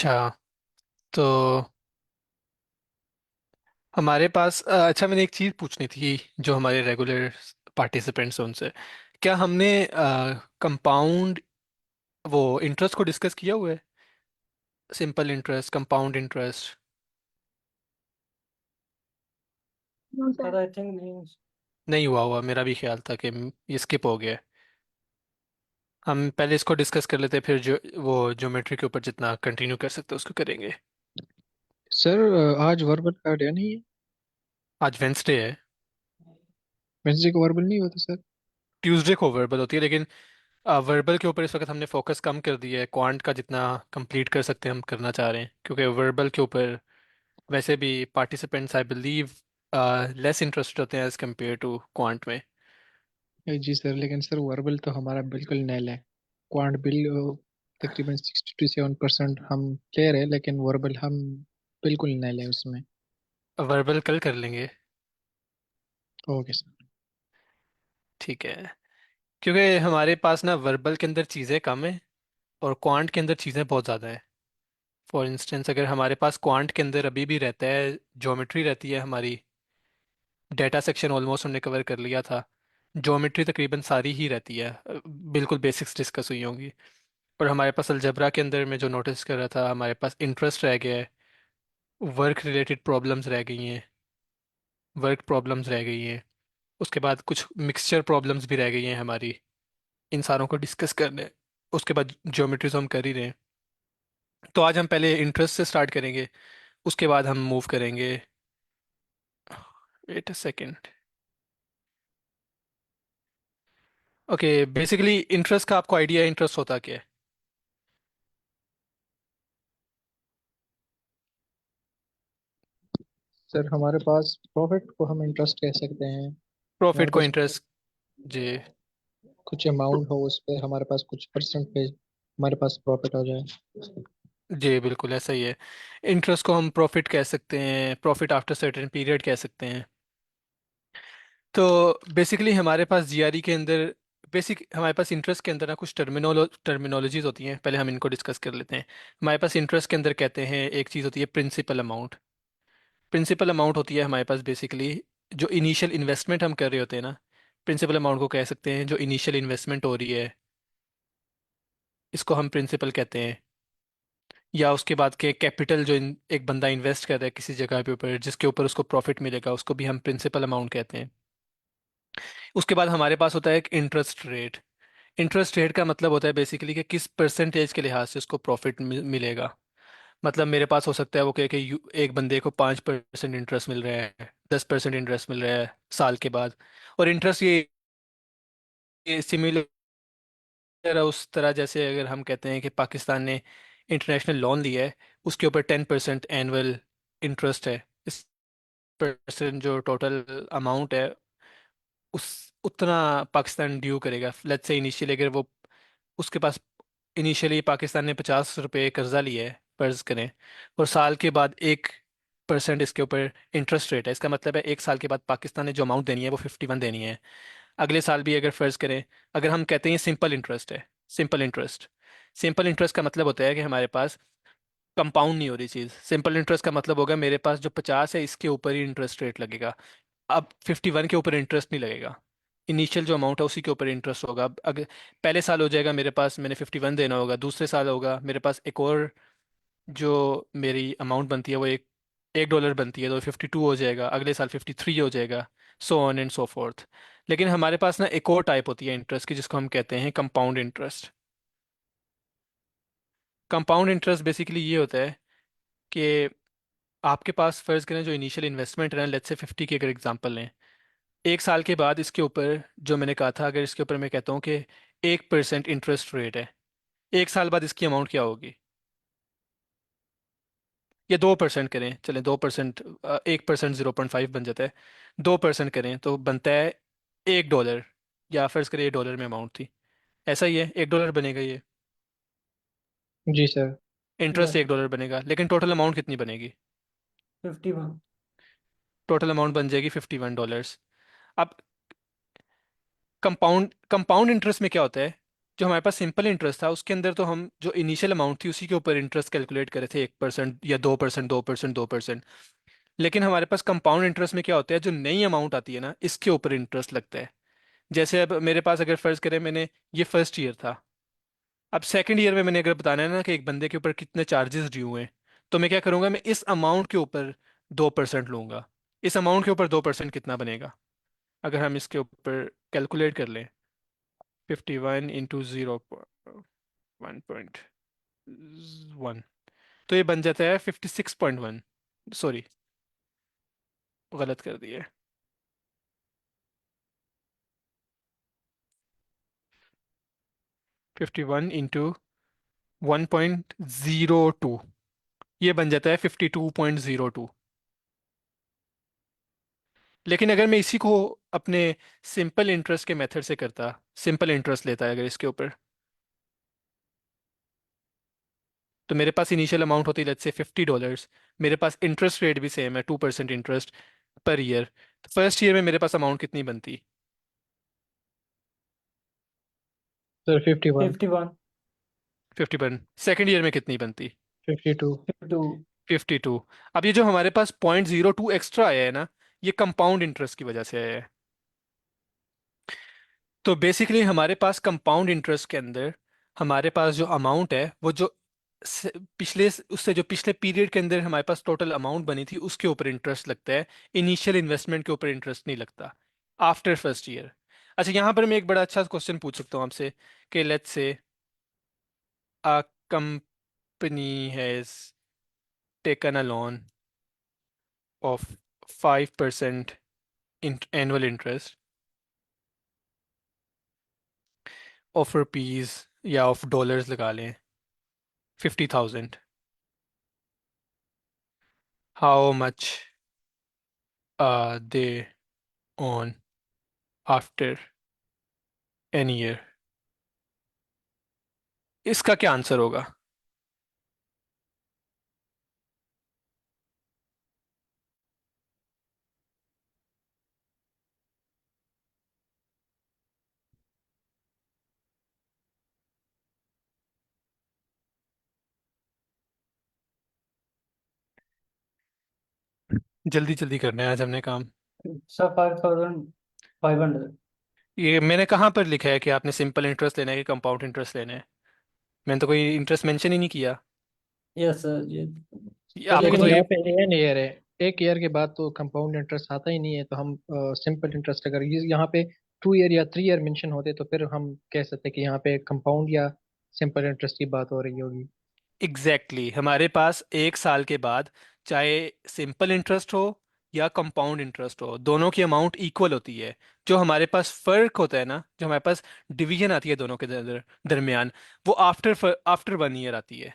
अच्छा। तो हमारे पास अच्छा, मैंने एक चीज़ पूछनी थी जो हमारे रेगुलर पार्टिसिपेंट्स हैं उनसे। क्या हमने कंपाउंड वो इंटरेस्ट को डिस्कस किया हुआ है? Simple interest, compound interest. Sir I think नहीं। नहीं हुआ हुआ, मेरा भी ख्याल था कि ये स्किप हो गया है। हम पहले इसको डिस्कस कर लेते हैं, फिर जो वो ज्योमेट्री के ऊपर जितना कंटिन्यू कर सकते हैं उसको करेंगे। सर आज वर्बल का डे नहीं है। आज वेंसडे है। वेंसडे को वर्बल नहीं होता सर। ट्यूसडे को वर्बल होती है, लेकिन वर्बल के ऊपर इस वक्त हमने फोकस कम कर दिया है। क्वांट का जितना कंप्लीट कर सकते हैं हम करना चाह रहे हैं, क्योंकि वर्बल के ऊपर वैसे भी participants I believe less interested होते हैं एज कम्पेयर टू क्वांट में। जी सर, लेकिन सर वर्बल तो हमारा बिल्कुल नैल है। क्वांट बिल तकरीबन 67% हम क्लियर है, लेकिन वर्बल हम बिल्कुल नैल है उसमें। वर्बल कल कर लेंगे। Okay sir. ठीक है। क्योंकि हमारे पास ना वर्बल के अंदर चीज़ें कम है और क्वांट के अंदर चीज़ें बहुत ज़्यादा है। फॉर इंस्टेंस, अगर हमारे पास क्वांट के अंदर अभी भी रहता है, ज्योमेट्री रहती है हमारी। डेटा सेक्शन ऑलमोस्ट हमने कवर कर लिया था। ज्योमेट्री तकरीबन सारी ही रहती है, बिल्कुल बेसिक्स डिस्कस हुई होंगी। और हमारे पास अलजबरा के अंदर में जो नोटिस कर रहा था, हमारे पास इंटरेस्ट रह गया है। वर्क रिलेटेड प्रॉब्लम्स रह गई हैं। वर्क प्रॉब्लम्स रह गई हैं। उसके बाद कुछ मिक्सचर प्रॉब्लम्स भी रह गई हैं हमारी। इन सारों को डिस्कस करने, उसके बाद ज्योमेट्री तो हम कर ही रहे हैं। तो आज हम पहले इंटरेस्ट से स्टार्ट करेंगे, उसके बाद हम मूव करेंगे। Wait a second. Okay, basically interest का आपको आइडिया है इंटरेस्ट होता क्या है? सर हमारे पास प्रॉफिट को हम इंटरेस्ट कह सकते हैं। प्रॉफिट हमारे को पास इंटरेस्ट। जी। कुछ अमाउंट हो, उस पर हमारे पास कुछ परसेंट पे हमारे पास प्रॉफिट हो जाए। जी बिल्कुल ऐसा ही है। इंटरेस्ट को हम प्रॉफिट कह सकते हैं, प्रॉफिट आफ्टर सर्टेन पीरियड कह सकते हैं। तो बेसिकली हमारे पास जीआरई के अंदर, बेसिक हमारे पास इंटरेस्ट के अंदर ना कुछ टर्मिनोलॉजीज होती हैं, पहले हम इनको डिस्कस कर लेते हैं। हमारे पास इंटरेस्ट के अंदर कहते हैं एक चीज़ होती है प्रिंसिपल अमाउंट। प्रिंसिपल अमाउंट होती है हमारे पास बेसिकली जो इनिशियल इन्वेस्टमेंट हम कर रहे होते हैं ना। प्रिंसिपल अमाउंट को कह सकते हैं जो इनिशियल इन्वेस्टमेंट हो रही है, इसको हम प्रिंसिपल कहते हैं। या उसके बाद के कैपिटल जो एक बंदा इन्वेस्ट कर रहा है किसी जगह पे ऊपर, जिसके ऊपर उसको प्रॉफिट मिलेगा, उसको भी हम प्रिंसिपल अमाउंट कहते हैं। उसके बाद हमारे पास होता है एक इंटरेस्ट रेट। इंटरेस्ट रेट का मतलब होता है बेसिकली कि किस परसेंटेज के लिहाज से उसको प्रॉफिट मिलेगा। मतलब मेरे पास हो सकता है वो कहे कि एक बंदे को 5% इंटरेस्ट मिल रहा है, 10% इंटरेस्ट मिल रहा है साल के बाद। और इंटरेस्ट ये सिमिलर है उस तरह, जैसे अगर हम कहते हैं कि पाकिस्तान ने इंटरनेशनल लोन लिया है, उसके ऊपर 10% एनुअल इंटरेस्ट है। इस परसेंट जो टोटल अमाउंट है, उस उतना पाकिस्तान ड्यू करेगा। लेट्स से इनिशियली अगर वो उसके पास इनिशियली पाकिस्तान ने 50 रुपये कर्जा लिया है, फर्ज करें। और साल के बाद 1% इसके ऊपर इंटरेस्ट रेट है, इसका मतलब है एक साल के बाद पाकिस्तान ने जो अमाउंट देनी है वो 51 देनी है। अगले साल भी अगर फर्ज करें, अगर हम कहते हैं सिंपल इंटरेस्ट है। सिंपल इंटरेस्ट, सिंपल इंटरेस्ट का मतलब होता है कि हमारे पास कंपाउंड नहीं हो रही चीज़। सिंपल इंटरेस्ट का मतलब होगा मेरे पास जो 50 है इसके ऊपर ही इंटरेस्ट रेट लगेगा। अब 51 के ऊपर इंटरेस्ट नहीं लगेगा। इनिशियल जो अमाउंट है उसी के ऊपर इंटरेस्ट होगा। अब अगर पहले साल हो जाएगा मेरे पास, मैंने 51 देना होगा, दूसरे साल होगा मेरे पास एक और जो मेरी अमाउंट बनती है वो $1 बनती है, तो 52 हो जाएगा, अगले साल 53 हो जाएगा। So on and so fourth. लेकिन हमारे पास ना एक और टाइप होती है इंटरेस्ट की, जिसको हम कहते हैं compound interest. Compound interest basically ये होता है कि आपके पास फर्ज करें जो इनिशियल इन्वेस्टमेंट है, लेट्स से 50 की अगर एग्जांपल लें, एक साल के बाद इसके ऊपर जो मैंने कहा था, अगर इसके ऊपर मैं कहता हूँ कि 1% इंटरेस्ट रेट है, एक साल बाद इसकी अमाउंट क्या होगी? या 2% करें, चलें 2%, 1% 0.5 बन जाता है। 2% करें तो बनता है $1। या फर्ज करें $1 में अमाउंट थी, ऐसा ही है, $1 बनेगा ये। जी सर। इंटरेस्ट $1 बनेगा, लेकिन टोटल अमाउंट कितनी बनेगी? 51। टोटल अमाउंट बन जाएगी $51। अब कंपाउंड कंपाउंड इंटरेस्ट में क्या होता है? जो हमारे पास सिंपल इंटरेस्ट था उसके अंदर तो हम जो इनिशियल अमाउंट थी उसी के ऊपर इंटरेस्ट कैलकुलेट करे थे 1% या 2%, 2%, 2%। लेकिन हमारे पास कंपाउंड इंटरेस्ट में क्या होता है, जो नई अमाउंट आती है ना इसके ऊपर इंटरेस्ट लगता है। जैसे अब मेरे पास अगर फर्ज करें मैंने, ये फर्स्ट ईयर था, अब सेकंड ईयर में मैंने अगर बताना है ना कि एक बंदे के ऊपर कितने चार्जेस ड्यू हुए, तो मैं क्या करूंगा, मैं इस अमाउंट के ऊपर 2% लूंगा। इस अमाउंट के ऊपर 2% कितना बनेगा, अगर हम इसके ऊपर कैलकुलेट कर लें, 51 इंटू 0.1, तो ये बन जाता है 56.1। सॉरी, गलत कर दिए। 51 इंटू 1.02, ये बन जाता है 52.02। लेकिन अगर मैं इसी को अपने सिंपल इंटरेस्ट के मेथड से करता, सिंपल इंटरेस्ट लेता है अगर इसके ऊपर, तो मेरे पास इनिशियल अमाउंट होती है लेट्स से $50। मेरे पास इंटरेस्ट रेट भी सेम है, 2% इंटरेस्ट पर ईयर। तो फर्स्ट ईयर में मेरे पास अमाउंट कितनी बनती? सर 51। 51। 50%। सेकेंड ईयर में कितनी बनती? 52। 52। 52। अब ये जो हमारे पास 0.02 एक्स्ट्रा आया है ना, ये कंपाउंड इंटरेस्ट की वजह से आया है। तो बेसिकली हमारे पास कंपाउंड इंटरेस्ट के अंदर हमारे पास जो अमाउंट है वो जो पिछले उससे जो पिछले पीरियड के अंदर हमारे पास टोटल अमाउंट बनी थी उसके ऊपर इंटरेस्ट लगता है। इनिशियल इन्वेस्टमेंट के ऊपर इंटरेस्ट नहीं लगता आफ्टर फर्स्ट ईयर। अच्छा, यहाँ पर मैं एक बड़ा अच्छा क्वेश्चन पूछ सकता हूँ आपसे कि let's say a company has taken a loan of 5% annual interest of rupees या ऑफ डॉलर्स लगा लें 50,000। How much they earn after an year? इसका क्या आंसर होगा? जल्दी जल्दी करना है आज हमने काम। सर 5500। ये मैंने कहाँ पर लिखा है कि आपने सिंपल इंटरेस्ट लेना है कि कंपाउंड इंटरेस्ट लेना है? मैंने तो कोई इंटरेस्ट मेंशन ही नहीं किया। यस सर ये। आपको चलिए तो लेकिन ये यहाँ पे एन ईयर है, एक ईयर के बाद तो कंपाउंड इंटरेस्ट आता ही नहीं है, तो हम सिंपल इंटरेस्ट अगर यहाँ पे 2 ईयर या 3 ईयर मेंशन होते तो फिर हम कह सकते हैं कि यहाँ पे कंपाउंड या सिंपल इंटरेस्ट की बात हो रही होगी। एग्जैक्टली हमारे पास एक साल के बाद चाहे सिंपल इंटरेस्ट हो या कंपाउंड इंटरेस्ट हो, दोनों की अमाउंट इक्वल होती है। जो हमारे पास फर्क होता है ना, जो हमारे पास डिवीजन आती है दोनों के दरमियान, वो आफ्टर आफ्टर 1 ईयर आती है।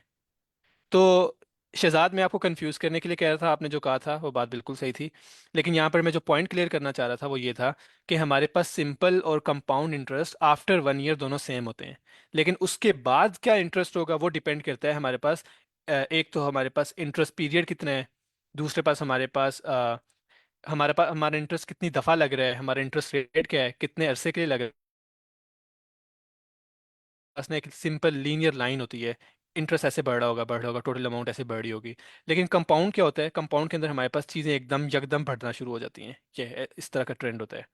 तो शहजाद, मैं आपको कंफ्यूज करने के लिए कह रहा था, आपने जो कहा था वो बात बिल्कुल सही थी। लेकिन यहाँ पर मैं जो पॉइंट क्लियर करना चाह रहा था वो ये था कि हमारे पास सिंपल और कंपाउंड इंटरेस्ट आफ्टर 1 ईयर दोनों सेम होते हैं। लेकिन उसके बाद क्या इंटरेस्ट होगा वो डिपेंड करता है हमारे पास, एक तो हमारे पास इंटरेस्ट पीरियड कितना है, दूसरे पास हमारा इंटरेस्ट कितनी दफ़ा लग रहा है, हमारा इंटरेस्ट रेट क्या है, कितने अरसे के लिए लग रहा है। पास ना एक सिंपल लीनियर लाइन होती है, इंटरेस्ट ऐसे बढ़ रहा होगा, टोटल अमाउंट ऐसे बढ़ रही होगी। लेकिन कंपाउंड क्या होता है, कंपाउंड के अंदर हमारे पास चीज़ें एकदम यकदम बढ़ना शुरू हो जाती हैं। इस तरह का ट्रेंड होता है।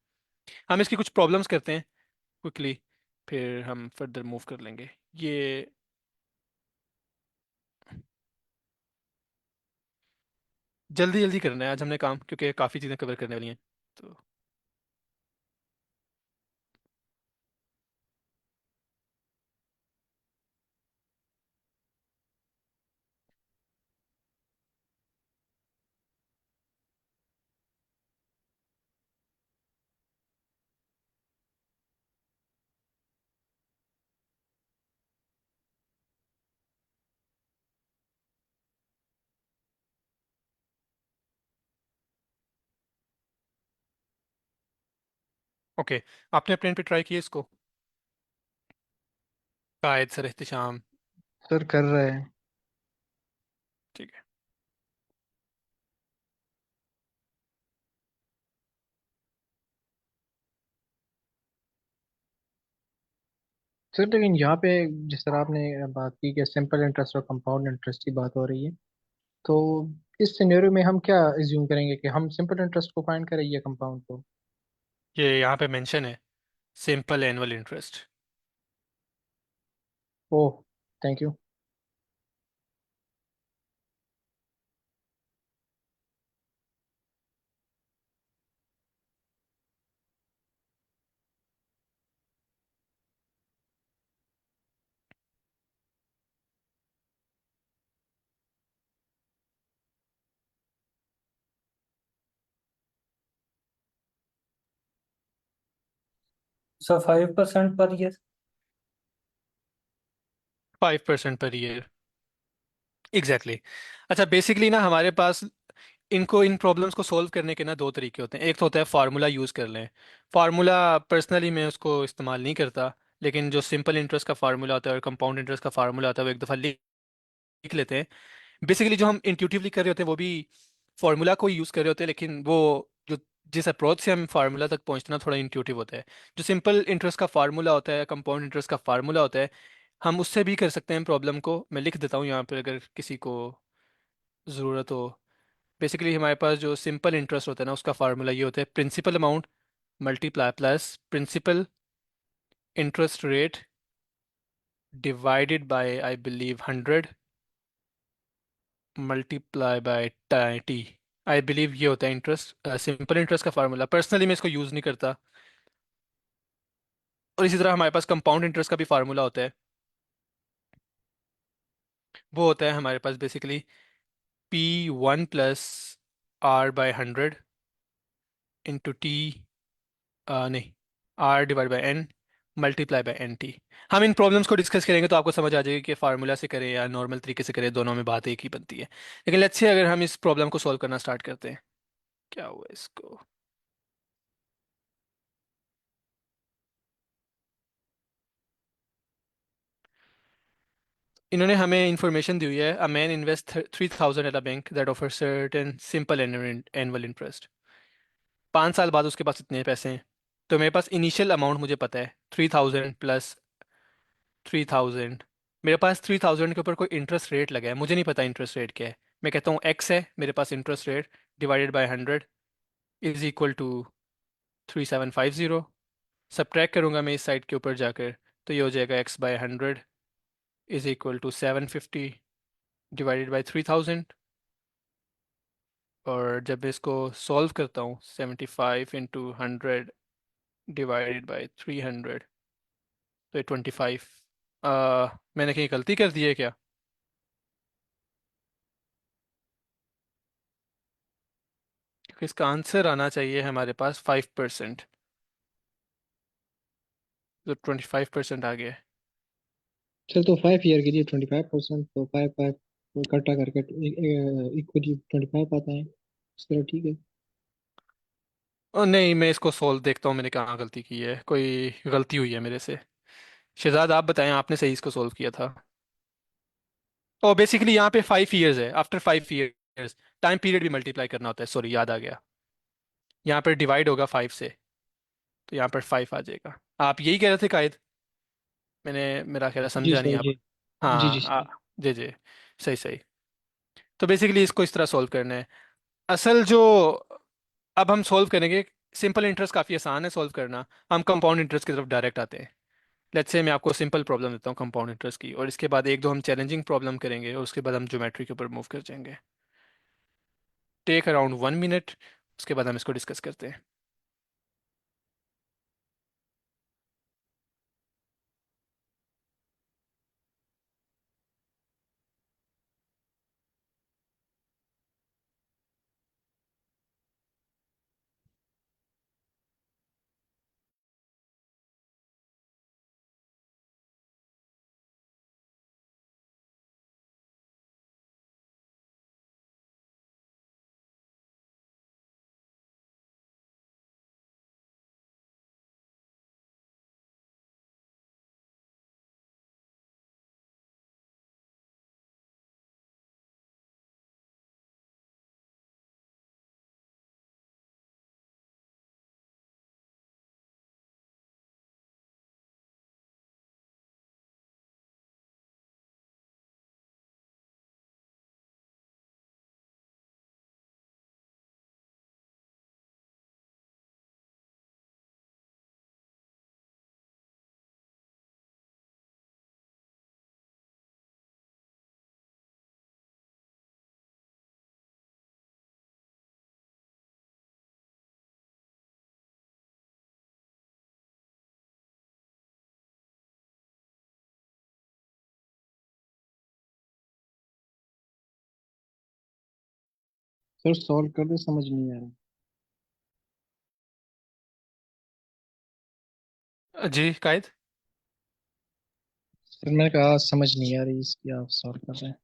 हम इसकी कुछ प्रॉब्लम्स करते हैं क्विकली, फिर हम फर्दर मूव कर लेंगे। ये जल्दी जल्दी करना है आज हमने काम, क्योंकि काफ़ी चीज़ें कवर करने वाली हैं। तो ओके, आपने अपने पे ट्राई किया इसको? कायद सर एहतिशाम। सर कर रहे हैं। ठीक है। सर लेकिन यहाँ पे जिस तरह आपने बात की कि सिंपल इंटरेस्ट और कंपाउंड इंटरेस्ट की बात हो रही है, तो इस सिनेरियो में हम क्या एज्यूम करेंगे कि हम सिंपल इंटरेस्ट को फाइंड करें या कंपाउंड को? ये यहाँ पे मेंशन है, simple annual interest. Oh, thank you. Sir 5% per year. 5% per year, exactly. अच्छा, बेसिकली ना हमारे पास इनको इन प्रॉब्लम्स को सॉल्व करने के ना दो तरीके होते हैं। एक तो होता है फार्मूला यूज़ कर लें। फार्मूला पर्सनली मैं उसको इस्तेमाल नहीं करता, लेकिन जो सिंपल इंटरेस्ट का फार्मूला होता है और कंपाउंड इंटरेस्ट का फार्मूला होता है वो एक दफ़ा लिख लेते हैं। बेसिकली जो हम इंट्यूटिवली कर रहे होते हैं वो भी फार्मूला को यूज़ कर रहे होते हैं, लेकिन वो जो जिस अप्रोच से हम फार्मूला तक पहुंचना थोड़ा इंट्यूटिव होता है। जो सिंपल इंटरेस्ट का फार्मूला होता है, कंपाउंड इंटरेस्ट का फार्मूला होता है, हम उससे भी कर सकते हैं प्रॉब्लम को। मैं लिख देता हूँ यहाँ पर अगर किसी को ज़रूरत हो। बेसिकली हमारे पास जो सिंपल इंटरेस्ट होता है ना, उसका फार्मूला ये होता है, principal amount multiply plus principal interest rate divided by I believe 100 multiply by T. I believe ये होता है इंटरेस्ट, सिंपल इंटरेस्ट का फार्मूला। पर्सनली मैं इसको यूज़ नहीं करता। और इसी तरह हमारे पास कंपाउंड इंटरेस्ट का भी फार्मूला होता है। वो होता है हमारे पास basically P1 + R/100 into T, नहीं, R/n multiply by N T. हम इन प्रॉब्लम्स को डिस्कस करेंगे तो आपको समझ आ जाएगी कि फार्मूला से करें या नॉर्मल तरीके से करें, दोनों में बात एक ही बनती है। लेकिन लेट्स से अगर हम इस प्रॉब्लम को सॉल्व करना स्टार्ट करते हैं। क्या हुआ इसको? इन्होंने हमें इंफॉर्मेशन दी हुई है, a man invest 3000 at a bank that offer certain simple annual interest. 5 साल बाद उसके पास इतने पैसे हैं। तो मेरे पास इनिशियल अमाउंट मुझे पता है 3000 प्लस 3000। मेरे पास 3000 के ऊपर कोई इंटरेस्ट रेट लगा है, मुझे नहीं पता इंटरेस्ट रेट क्या है। मैं कहता हूँ एक्स है मेरे पास interest rate, divided by 100 is equal to 3750। Subtract करूंगा मैं इस साइड के ऊपर जाकर, तो ये हो जाएगा x/100 is equal to 750 divided by 3000। और जब मैं इसको सॉल्व करता हूँ, 75 × 100 डिवाइडेड बाई 300, तो ये 25। मैंने कहीं गलती कर दी है क्या? क्योंकि इसका आंसर आना चाहिए हमारे पास 5%, तो 25% आ गया है। चल, तो 5 ईयर के लिए 25%, तो 5 5 इकट्ठा करके इक्वली 25 आता है। इस तरह ठीक है। और नहीं, मैं इसको सोल्व देखता हूँ मैंने कहाँ गलती की है, कोई गलती हुई है मेरे से। शहजाद आप बताएं, आपने सही इसको सोल्व किया था। और बेसिकली यहाँ पे 5 इयर्स है, आफ्टर 5 इयर्स टाइम पीरियड भी मल्टीप्लाई करना होता है, सॉरी याद आ गया। यहाँ पर डिवाइड होगा 5 से, तो यहाँ पर 5 आ जाएगा। आप यही कह रहे थे कायद? मैंने, मेरा ख्याल है जी समझा नहीं सर, आप। जी। जी जी हाँ सर। जी जी, सही सही। तो बेसिकली इसको इस तरह सॉल्व करना है। असल जो अब हम सॉल्व करेंगे, सिंपल इंटरेस्ट काफ़ी आसान है सॉल्व करना। हम कंपाउंड इंटरेस्ट की तरफ डायरेक्ट आते हैं। लेट्स से मैं आपको सिंपल प्रॉब्लम देता हूँ कंपाउंड इंटरेस्ट की, और इसके बाद एक दो हम चैलेंजिंग प्रॉब्लम करेंगे, और उसके बाद हम ज्योमेट्री के ऊपर मूव कर जाएंगे। टेक अराउंड 1 मिनट, उसके बाद हम इसको डिस्कस करते हैं। सर सॉल्व कर दे, समझ नहीं आ रहा। जी कायद। सर मैंने कहा समझ नहीं आ रही इसकी, आप सॉल्व कर रहे हैं।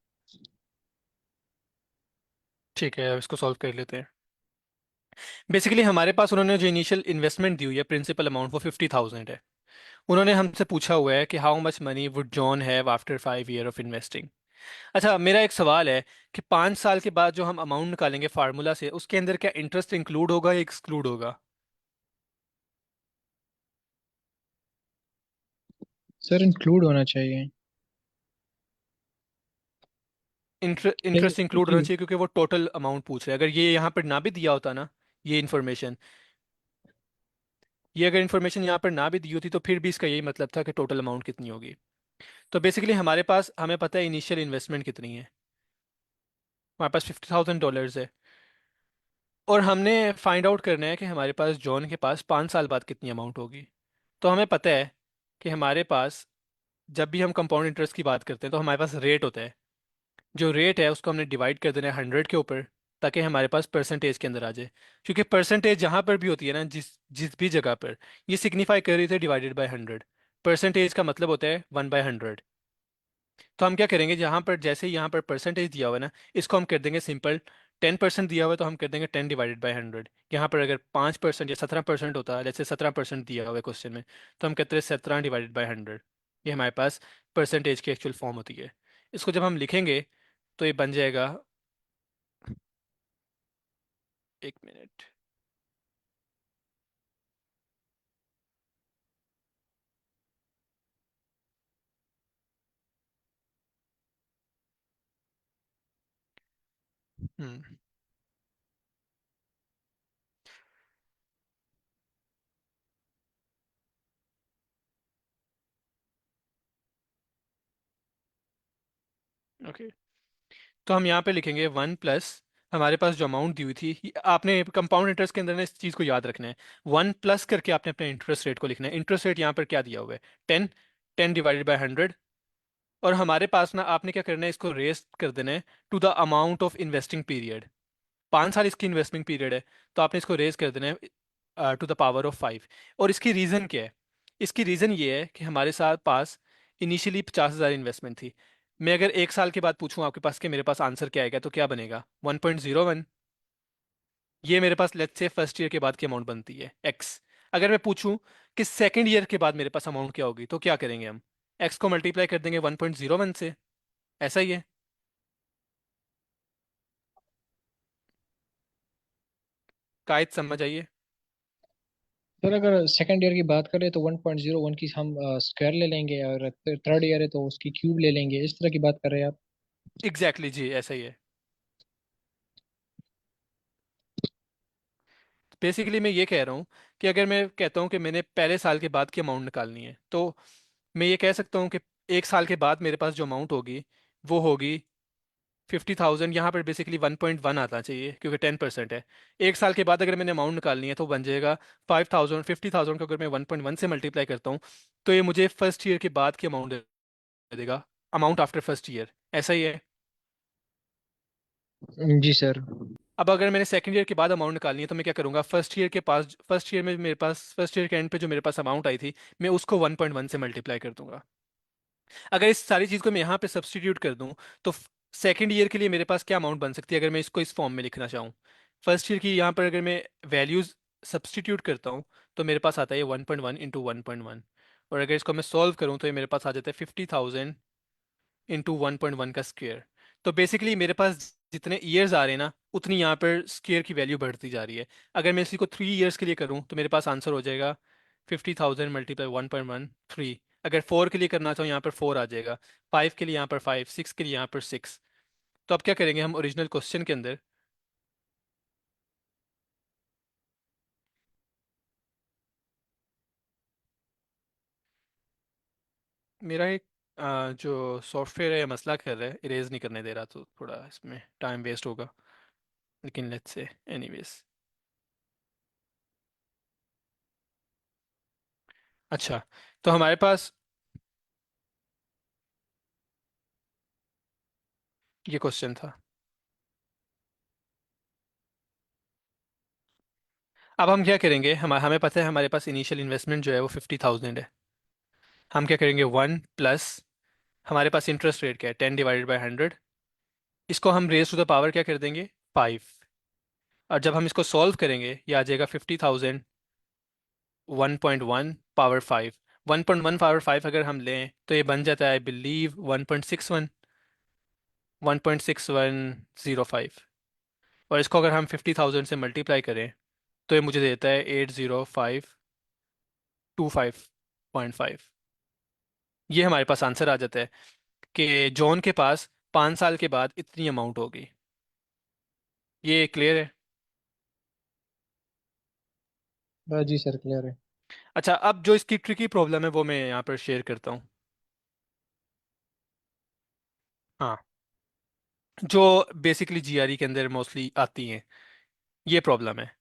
ठीक है, अब इसको सॉल्व कर लेते हैं। बेसिकली हमारे पास उन्होंने जो इनिशियल इन्वेस्टमेंट दी हुई है, प्रिंसिपल अमाउंट वो 50,000 है। उन्होंने हमसे पूछा हुआ है कि how much money would John have after 5 year of investing. अच्छा, मेरा एक सवाल है कि 5 साल के बाद जो हम अमाउंट निकालेंगे फार्मूला से, उसके अंदर क्या इंटरेस्ट इंक्लूड होगा या एक्सक्लूड होगा? सर इंक्लूड होना चाहिए। इंटरेस्ट इंक्लूड होना जी। चाहिए क्योंकि वो टोटल अमाउंट पूछ रहे हैं। अगर ये यहाँ पर ना भी दिया होता ना, ये इन्फॉर्मेशन, ये अगर इन्फॉर्मेशन यहाँ पर ना भी दी होती तो फिर भी इसका यही मतलब था कि टोटल अमाउंट कितनी होगी। तो बेसिकली हमारे पास, हमें पता है इनिशियल इन्वेस्टमेंट कितनी है। हमारे पास $50,000 है। और हमने फाइंड आउट करना है कि हमारे पास जॉन के पास 5 साल बाद कितनी अमाउंट होगी। तो हमें पता है कि हमारे पास, जब भी हम कंपाउंड इंटरेस्ट की बात करते हैं तो हमारे पास रेट होता है। जो रेट है उसको हमने डिवाइड कर देना है 100 के ऊपर, ताकि हमारे पास परसेंटेज के अंदर आ जाए। क्योंकि परसेंटेज जहाँ पर भी होती है ना, जिस जिस भी जगह पर, ये सिग्निफाई कर रही थी डिवाइडेड बाय 100। परसेंटेज का मतलब होता है 1/100। तो हम क्या करेंगे, जहाँ पर जैसे ही यहाँ पर परसेंटेज दिया हुआ है ना, इसको हम कर देंगे सिंपल। 10% दिया हुआ है तो हम कर देंगे 10/100। यहाँ पर अगर 5% या 17% होता है, जैसे 17% दिया हुआ है क्वेश्चन में, तो हम कहते हैं 17/100। ये हमारे पास परसेंटेज की एक्चुअल फॉर्म होती है। इसको जब हम लिखेंगे तो ये बन जाएगा, 1 मिनट। हम्म। ओके, तो हम यहाँ पे लिखेंगे 1 प्लस, हमारे पास जो अमाउंट दी हुई थी, आपने कंपाउंड इंटरेस्ट के अंदर ना इस चीज़ को याद रखना है। 1 प्लस करके आपने अपने इंटरेस्ट रेट को लिखना है। इंटरेस्ट रेट यहाँ पर क्या दिया हुआ है? 10। 10/100। और हमारे पास ना, आपने क्या करना है, इसको रेस कर देना है to the amount of investing period. 5 साल इसकी इन्वेस्टमेंट पीरियड है, तो आपने इसको रेस कर देना है टू द पावर ऑफ 5। और इसकी रीज़न क्या है? इसकी रीज़न ये है कि हमारे साथ पास इनिशियली 50,000 इन्वेस्टमेंट थी। मैं अगर 1 साल के बाद पूछूं आपके पास कि मेरे पास आंसर क्या आएगा, तो क्या बनेगा? 1.01। ये मेरे पास लेट्स से फर्स्ट ईयर के बाद की अमाउंट बनती है एक्स। अगर मैं पूछूं कि सेकंड ईयर के बाद मेरे पास अमाउंट क्या होगी, तो क्या करेंगे हम? एक्स को मल्टीप्लाई कर देंगे 1.01 से। ऐसा ही है। कायद समझ आइए। सर अगर सेकंड ईयर की बात करें तो 1.01 की हम स्क्वायर ले लेंगे, और थर्ड ईयर है तो उसकी क्यूब ले लेंगे, इस तरह की बात कर रहे हैं आप। एग्जैक्टली जी, ऐसा ही है। बेसिकली मैं ये कह रहा हूँ कि अगर मैं कहता हूँ कि मैंने पहले साल के बाद की अमाउंट निकालनी है, तो मैं ये कह सकता हूँ कि 1 साल के बाद मेरे पास जो अमाउंट होगी वो होगी 50,000। यहाँ पर बेसिकली 1.1 आना चाहिए क्योंकि 10% है। 1 साल के बाद अगर मैंने अमाउंट निकालनी है तो बन जाएगा 5,000। 50,000 को अगर मैं 1.1 से मल्टीप्लाई करता हूँ तो ये मुझे फर्स्ट ईयर के बाद की अमाउंट दे देगा। अमाउंट आफ्टर फर्स्ट ईयर, ऐसा ही है। जी सर। अब अगर मैंने सेकंड ईयर के बाद अमाउंट निकालनी है तो मैं क्या करूंगा, फर्स्ट ईयर के पास, फर्स्ट ईयर में मेरे पास, फर्स्ट ईयर के एंड पे जो मेरे पास अमाउंट आई थी, मैं उसको 1.1 से मल्टीप्लाई कर दूंगा। अगर इस सारी चीज़ को मैं यहाँ पे सब्सटीट्यूट कर दूं, तो सेकंड ईयर के लिए मेरे पास क्या अमाउंट बन सकती है अगर मैं इसको इस फॉर्म में लिखना चाहूँ? फर्स्ट ईयर की यहाँ पर अगर मैं वैल्यूज सब्सटीट्यूट करता हूँ तो मेरे पास आता है 1.1 × 1.1। और अगर इसको मैं सॉल्व करूँ तो ये मेरे पास आ जाता है 50,000 × 1.1 का स्क्वेयर। तो बेसिकली मेरे पास जितने ईयर्स आ रहे हैं ना, उतनी यहाँ पर स्क्वेयर की वैल्यू बढ़ती जा रही है। अगर मैं इसी को 3 ईयर्स के लिए करूँ तो मेरे पास आंसर हो जाएगा 50,000 मल्टीप्लाई 1.13। अगर 4 के लिए करना चाहूँ, यहाँ पर 4 आ जाएगा। 5 के लिए यहाँ पर 5, 6 के लिए यहाँ पर 6। तो अब क्या करेंगे हम ओरिजिनल क्वेश्चन के अंदर? मेरा एक जो सॉफ्टवेयर है मसला कर रहा है, इरेज नहीं करने दे रहा, तो थोड़ा इसमें टाइम वेस्ट होगा। लेकिन लेट्स से एनीवेज। अच्छा, तो हमारे पास ये क्वेश्चन था। अब हम क्या करेंगे, हमें पता है हमारे पास इनिशियल इन्वेस्टमेंट जो है वो 50,000 है। हम क्या करेंगे, 1 प्लस, हमारे पास इंटरेस्ट रेट क्या है, 10/100। इसको हम रेज टू द पावर क्या कर देंगे, 5। और जब हम इसको सॉल्व करेंगे ये आ जाएगा 50,000 1.1 पावर 5। 1.1 पावर 5 अगर हम लें तो ये बन जाता है आई बिलीव 1.61 और इसको अगर हम 50,000 से मल्टीप्लाई करें तो ये मुझे देता है 80525.5। ये हमारे पास आंसर आ जाता है कि जॉन के पास 5 साल के बाद इतनी अमाउंट होगी। ये क्लियर है? जी सर, क्लियर है। अच्छा, अब जो इसकी ट्रिकी प्रॉब्लम है वो मैं यहाँ पर शेयर करता हूँ। हाँ, जो बेसिकली जीआरई के अंदर मोस्टली आती हैं, ये प्रॉब्लम है।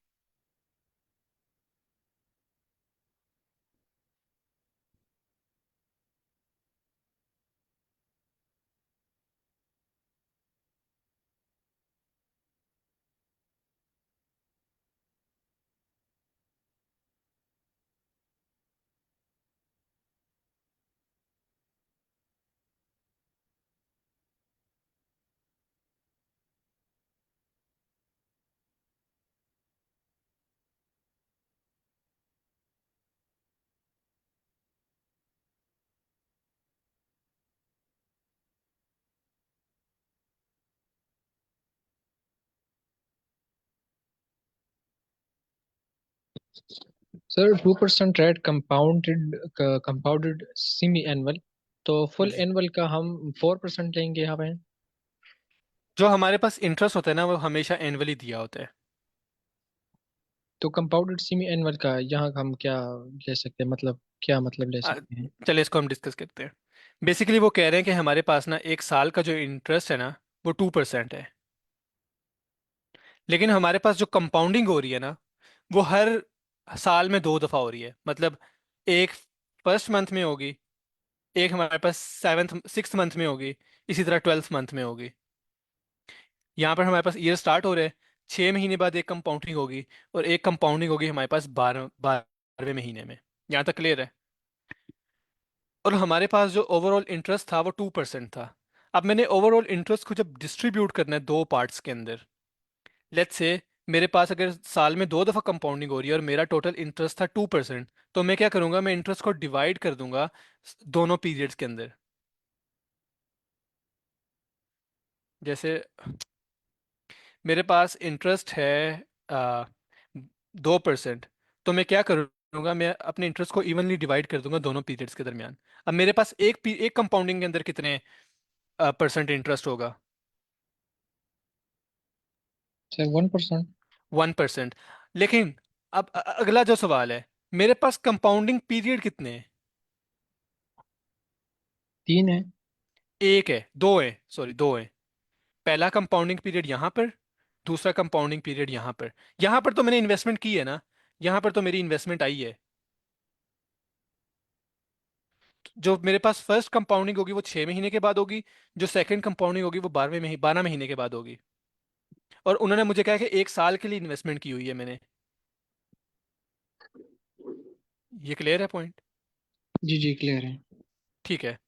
Sir 2% rate compounded semi annual, तो फुल जी। एनुअल का हम 4% लेंगे यहाँ पे। जो हमारे पास इंटरेस्ट होता है ना वो हमेशा एनुअली दिया होता है। तो कंपाउंडेड सेमी एनुअल का यहाँ हम क्या ले सकते हैं, मतलब क्या मतलब ले आ, सकते हैं? चलिए इसको हम डिस्कस करते हैं। बेसिकली वो कह रहे हैं कि हमारे पास ना एक साल का जो इंटरेस्ट है ना वो 2% है। लेकिन हमारे पास जो कंपाउंडिंग हो रही है ना वो हर साल में 2 दफ़ा हो रही है। मतलब एक फर्स्ट मंथ में होगी, एक हमारे पास 6th मंथ में होगी, इसी तरह 12th मंथ में होगी। यहाँ पर हमारे पास ईयर स्टार्ट हो रहे हैं, 6 महीने बाद एक कंपाउंडिंग होगी, और एक कंपाउंडिंग होगी हमारे पास 12वें महीने में। यहाँ तक क्लियर है? और हमारे पास जो ओवरऑल इंटरेस्ट था वो 2% था। अब मैंने ओवरऑल इंटरेस्ट को जब डिस्ट्रीब्यूट करना है दो पार्ट्स के अंदर, लेट्स से मेरे पास अगर साल में 2 दफ़ा कंपाउंडिंग हो रही है और मेरा टोटल इंटरेस्ट था 2%, तो मैं क्या करूंगा, मैं इंटरेस्ट को डिवाइड कर दूंगा दोनों पीरियड्स के अंदर। जैसे मेरे पास इंटरेस्ट है 2%, तो मैं क्या करूंगा, मैं अपने इंटरेस्ट को इवनली डिवाइड कर दूंगा दोनों पीरियड्स के दरमियान। अब मेरे पास एक कंपाउंडिंग के अंदर कितने परसेंट इंटरेस्ट होगा? सर 1%। 1%। लेकिन अब अगला जो सवाल है, मेरे पास कंपाउंडिंग पीरियड कितने हैं? 3 है। एक है, दो है, सॉरी, दो है। पहला कंपाउंडिंग पीरियड यहाँ पर, दूसरा कंपाउंडिंग पीरियड यहाँ पर। यहाँ पर तो मैंने इन्वेस्टमेंट की है ना, यहाँ पर तो मेरी इन्वेस्टमेंट आई है। जो मेरे पास फर्स्ट कंपाउंडिंग होगी वो 6 महीने के बाद होगी, जो सेकंड कंपाउंडिंग होगी वो 12 महीने के बाद होगी। और उन्होंने मुझे कहा कि एक साल के लिए इन्वेस्टमेंट की हुई है मैंने। ये क्लियर है पॉइंट? जी जी, क्लियर है। ठीक है।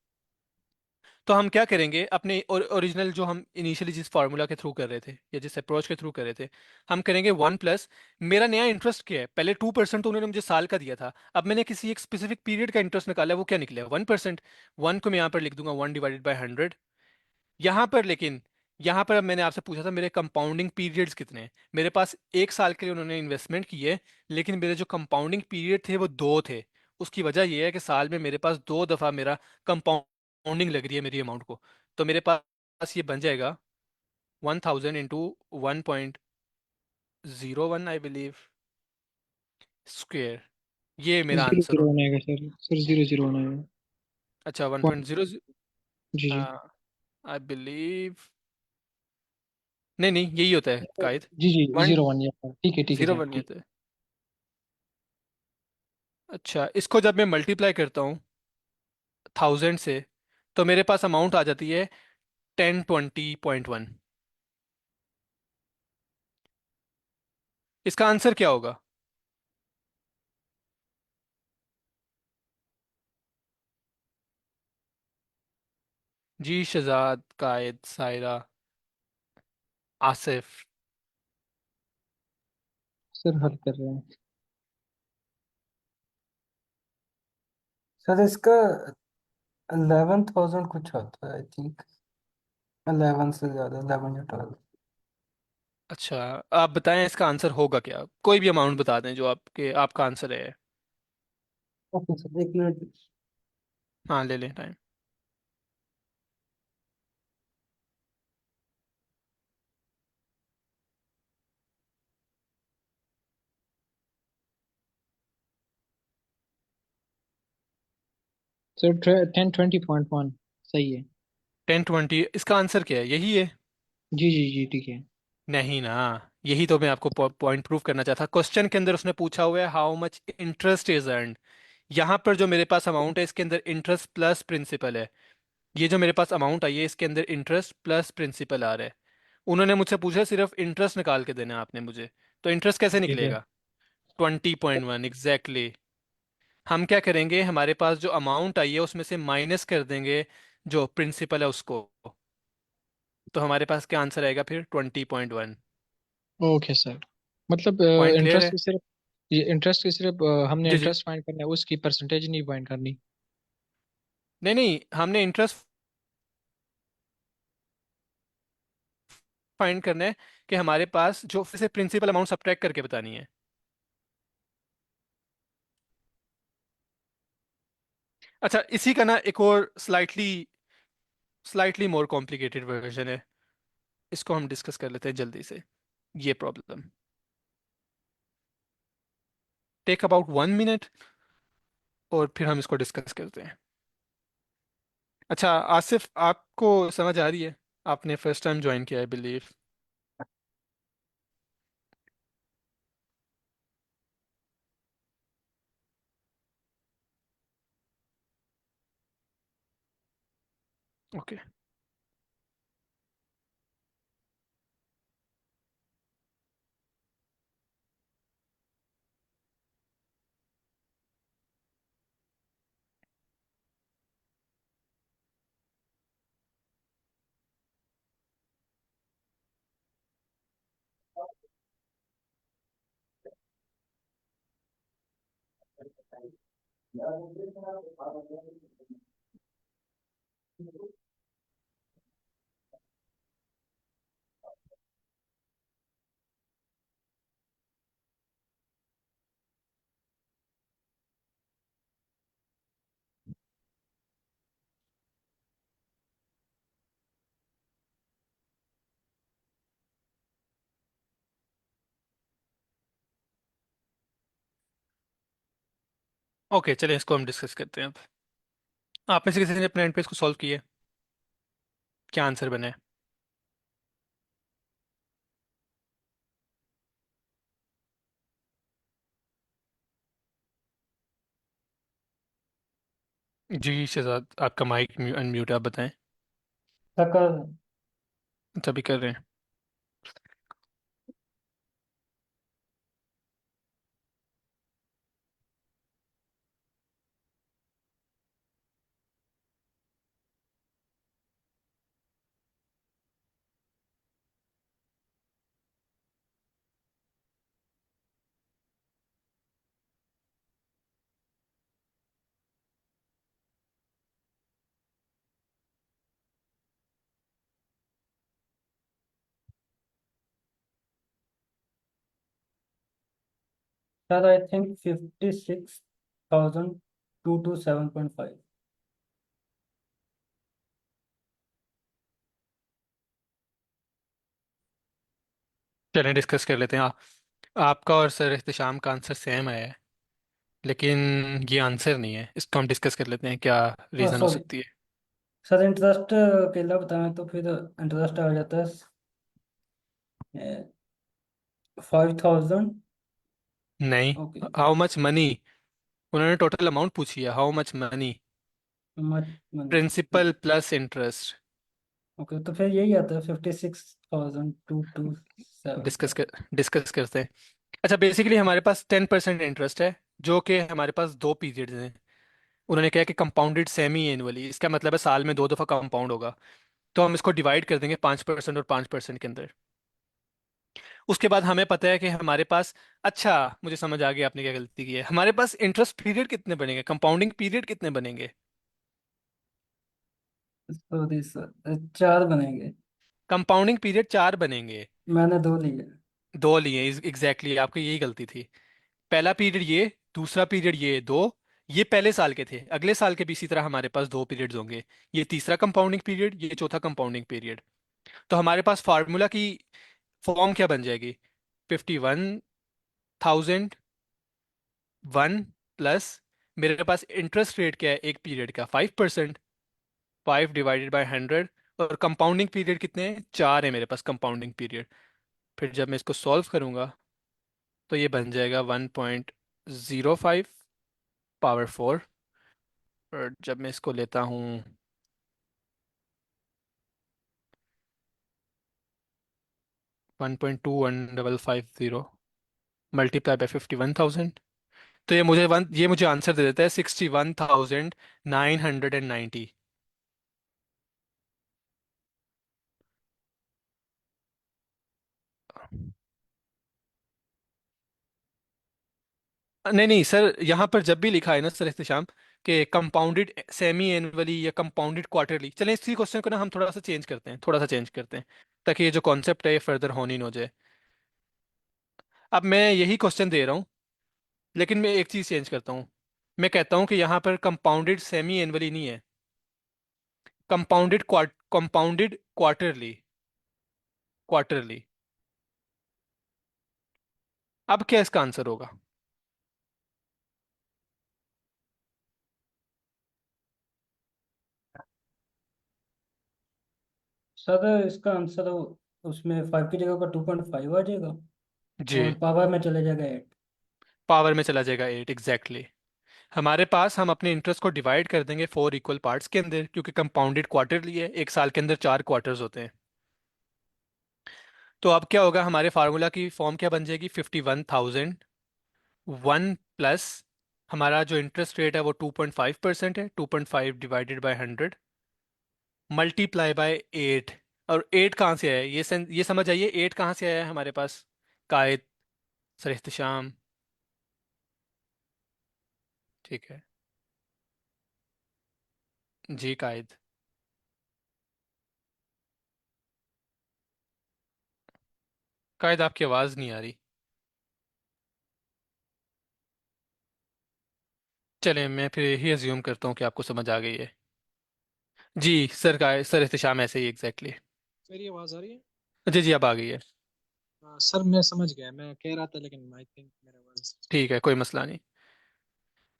तो हम क्या करेंगे, अपने ओरिजिनल जो हम इनिशियली जिस फार्मूला के थ्रू कर रहे थे या जिस अप्रोच के थ्रू कर रहे थे, हम करेंगे 1 प्लस। मेरा नया इंटरेस्ट क्या है, पहले 2% तो उन्होंने मुझे साल का दिया था, अब मैंने किसी एक स्पेसिफिक पीरियड का इंटरेस्ट निकाला है, वो क्या निकला, 1%। वन को मैं यहाँ पर लिख दूंगा 1/100। यहाँ पर लेकिन, यहाँ पर अब मैंने आपसे पूछा था मेरे कंपाउंडिंग पीरियड्स कितने हैं। मेरे पास एक साल के लिए उन्होंने इन्वेस्टमेंट की है, लेकिन मेरे जो कंपाउंडिंग पीरियड थे वो दो थे। उसकी वजह यह है कि साल में मेरे पास 2 दफ़ा मेरा कंपाउंडिंग लग रही है मेरी अमाउंट को। तो मेरे पास ये बन जाएगा 1,000 × 1.01 आई बिलीव स्क्वेयर। ये मेरा जीरो आंसर जीरो हो। बनाएगा सर, सर 0 0 बनाएगा। अच्छा, वन वन। पॉइंट जीरो जी जी। आई बिलीव, नहीं नहीं, यही होता है कायद। जी जी, वन 0 1, ये ठीक है जीरो सर, वन ही ठीक। होता है। अच्छा, इसको जब मैं मल्टीप्लाई करता हूँ 1000 से, तो मेरे पास अमाउंट आ जाती है 1020.1। इसका आंसर क्या होगा? जी शहजाद, कायद, सायरा, आसिफ। सर हल कर रहे हैं। सर इसका 11,000 कुछ होता है आई थिंक। 11 से ज्यादा, 11 या 12। अच्छा, आप बताएं इसका आंसर होगा क्या, कोई भी अमाउंट बता दें जो आपके आपका आंसर है। Okay sir, 1 minute. हाँ, ले लें टाइम। सर 1020.1 सही है। 1020 इसका आंसर क्या है, यही है? जी जी जी ठीक है। नहीं ना, यही तो मैं आपको पॉइंट प्रूव करना चाहता। क्वेश्चन के अंदर उसने पूछा हुआ है how much interest is earned. यहाँ पर जो मेरे पास अमाउंट है इसके अंदर इंटरेस्ट प्लस प्रिंसिपल है। ये जो मेरे पास अमाउंट आई है इसके अंदर इंटरेस्ट प्लस प्रिंसिपल आ रहा है। उन्होंने मुझसे पूछा सिर्फ इंटरेस्ट निकाल के देना है आपने मुझे, तो इंटरेस्ट कैसे ठीक है। निकलेगा? 20.1 एग्जैक्टली। हम क्या करेंगे, हमारे पास जो अमाउंट आई है उसमें से माइनस कर देंगे जो प्रिंसिपल है उसको। तो हमारे पास क्या आंसर आएगा फिर? 20.1। Okay sir. मतलब पॉइंट क्लियर इंटरेस्ट है? की सिर्फ, ये इंटरेस्ट की सिर्फ हमने जी जी। इंटरेस्ट फाइंड करना है, उसकी परसेंटेज नहीं फाइंड करनी। नहीं नहीं, हमने इंटरेस्ट फाइंड करना है कि हमारे पास जो फिर से प्रिंसिपल अमाउंट सब्ट्रैक्ट करके बतानी है। अच्छा, इसी का ना एक और slightly slightly more complicated version है, इसको हम डिस्कस कर लेते हैं जल्दी से। ये प्रॉब्लम टेक अबाउट 1 मिनट और फिर हम इसको डिस्कस करते हैं। अच्छा आसिफ, आपको समझ आ रही है? आपने फर्स्ट टाइम ज्वाइन किया है बिलीव। ओके। ओके चलिए इसको हम डिस्कस करते हैं अब। आप में से किसी ने अपने एंड पे इसको सॉल्व किया है? क्या आंसर बना है? जी शहजाद, आपका माइक अनम्यूट, आप बताएं। सर तभी कर रहे हैं। Sir I think 56,227.5। चलें डिस्कस कर लेते हैं। आपका और सर इख्तिशाम का आंसर सेम आया है, लेकिन ये आंसर नहीं है। इसको हम डिस्कस कर लेते हैं, क्या रीज़न हो सॉरी सकती है। सर, इंटरेस्ट अकेला बताएं तो फिर इंटरेस्ट आ जाता है 5,000। नहीं, ओके। हाउ मच मनी, उन्होंने टोटल अमाउंट पूछी है, how much money, much money. Principal plus interest. Okay, तो फिर यही आता है 56,227 डिस्कस फाइव। कर डिस्कस करते हैं। अच्छा बेसिकली हमारे पास 10% इंटरेस्ट है, जो कि हमारे पास दो पीरियड्स हैं। उन्होंने कहा कि कंपाउंडेड सेमी एनुअली, इसका मतलब है साल में 2 दफ़ा कंपाउंड होगा। तो हम इसको डिवाइड कर देंगे 5% और 5% के अंदर। उसके बाद हमें पता है कि हमारे पास, अच्छा मुझे समझ आ गया आपने क्या गलती की है, हमारे पास इंटरेस्ट पीरियड कितने बनेंगे, कंपाउंडिंग पीरियड कितने बनेंगे? सॉरी सर, 4 बनेंगे। कंपाउंडिंग पीरियड 4 बनेंगे। मैंने 2 लिए। 2 लिए, एग्जैक्टली आपकी यही गलती थी। पहला पीरियड ये, दूसरा पीरियड ये, 2। ये पहले साल के थे, अगले साल के भी इसी तरह हमारे पास 2 पीरियड्स होंगे। ये तीसरा कंपाउंडिंग पीरियड, ये चौथा कंपाउंडिंग पीरियड। तो हमारे पास फार्मूला की फॉर्म क्या बन जाएगी? 51,001 प्लस, मेरे पास इंटरेस्ट रेट क्या है एक पीरियड का, 5%। 5 डिवाइडेड बाय 100। और कंपाउंडिंग पीरियड कितने हैं? 4 है मेरे पास कंपाउंडिंग पीरियड। फिर जब मैं इसको सॉल्व करूंगा तो ये बन जाएगा 1.05 पावर 4। और जब मैं इसको लेता हूँ 1.21550 मल्टीप्लाई बाय 51,000, तो ये मुझे आंसर दे देता है 61,990। नहीं नहीं सर, यहाँ पर जब भी लिखा है ना सर इख्तिशाम, कि कंपाउंडेड सेमी एनुअली या कंपाउंडेड क्वार्टरली, चलें इसी क्वेश्चन को ना हम थोड़ा सा चेंज करते हैं, थोड़ा सा चेंज करते हैं, ताकि ये जो कॉन्सेप्ट है ये फर्दर होनी न हो जाए। अब मैं यही क्वेश्चन दे रहा हूँ, लेकिन मैं एक चीज़ चेंज करता हूँ। मैं कहता हूँ कि यहाँ पर कंपाउंडेड सेमी एनुअली नहीं है, कंपाउंडेड क्वार्टरली। क्वार्टरली। अब क्या इसका आंसर होगा? सर इसका आंसर उसमें 5 की जगह पर 2.5 आ जाएगा, जी। और पावर में चले जाएगा 8। पावर में चला जाएगा 8, एग्जैक्टली। हमारे पास, हम अपने इंटरेस्ट को डिवाइड कर देंगे 4 इक्वल पार्ट्स के अंदर, क्योंकि कंपाउंडेड क्वार्टरली है, एक साल के अंदर 4 क्वार्टर्स होते हैं। तो अब क्या होगा, हमारे फार्मूला की फॉर्म क्या बन जाएगी? 51,001 प्लस, हमारा जो इंटरेस्ट रेट है वो 2.5% है, 2.5 डिवाइडेड बाय 100 मल्टीप्लाई बाय 8। और 8 कहाँ से आया है? ये समझ आइए 8 कहाँ से आया है हमारे पास? कायद, सर इख्तिशाम। ठीक है। जी कायद। कायद आपकी आवाज़ नहीं आ रही। चलें, मैं फिर यही अज्यूम करता हूँ कि आपको समझ आ गई है। जी सर, का सर इख्तिशाम ऐसे ही एग्जैक्टली। मेरी आवाज आ रही है? जी जी, अब आ गई है। हाँ, सर मैं समझ गया, मैं कह रहा था लेकिन आई थिंक मेरा आवाज। ठीक है, कोई मसला नहीं।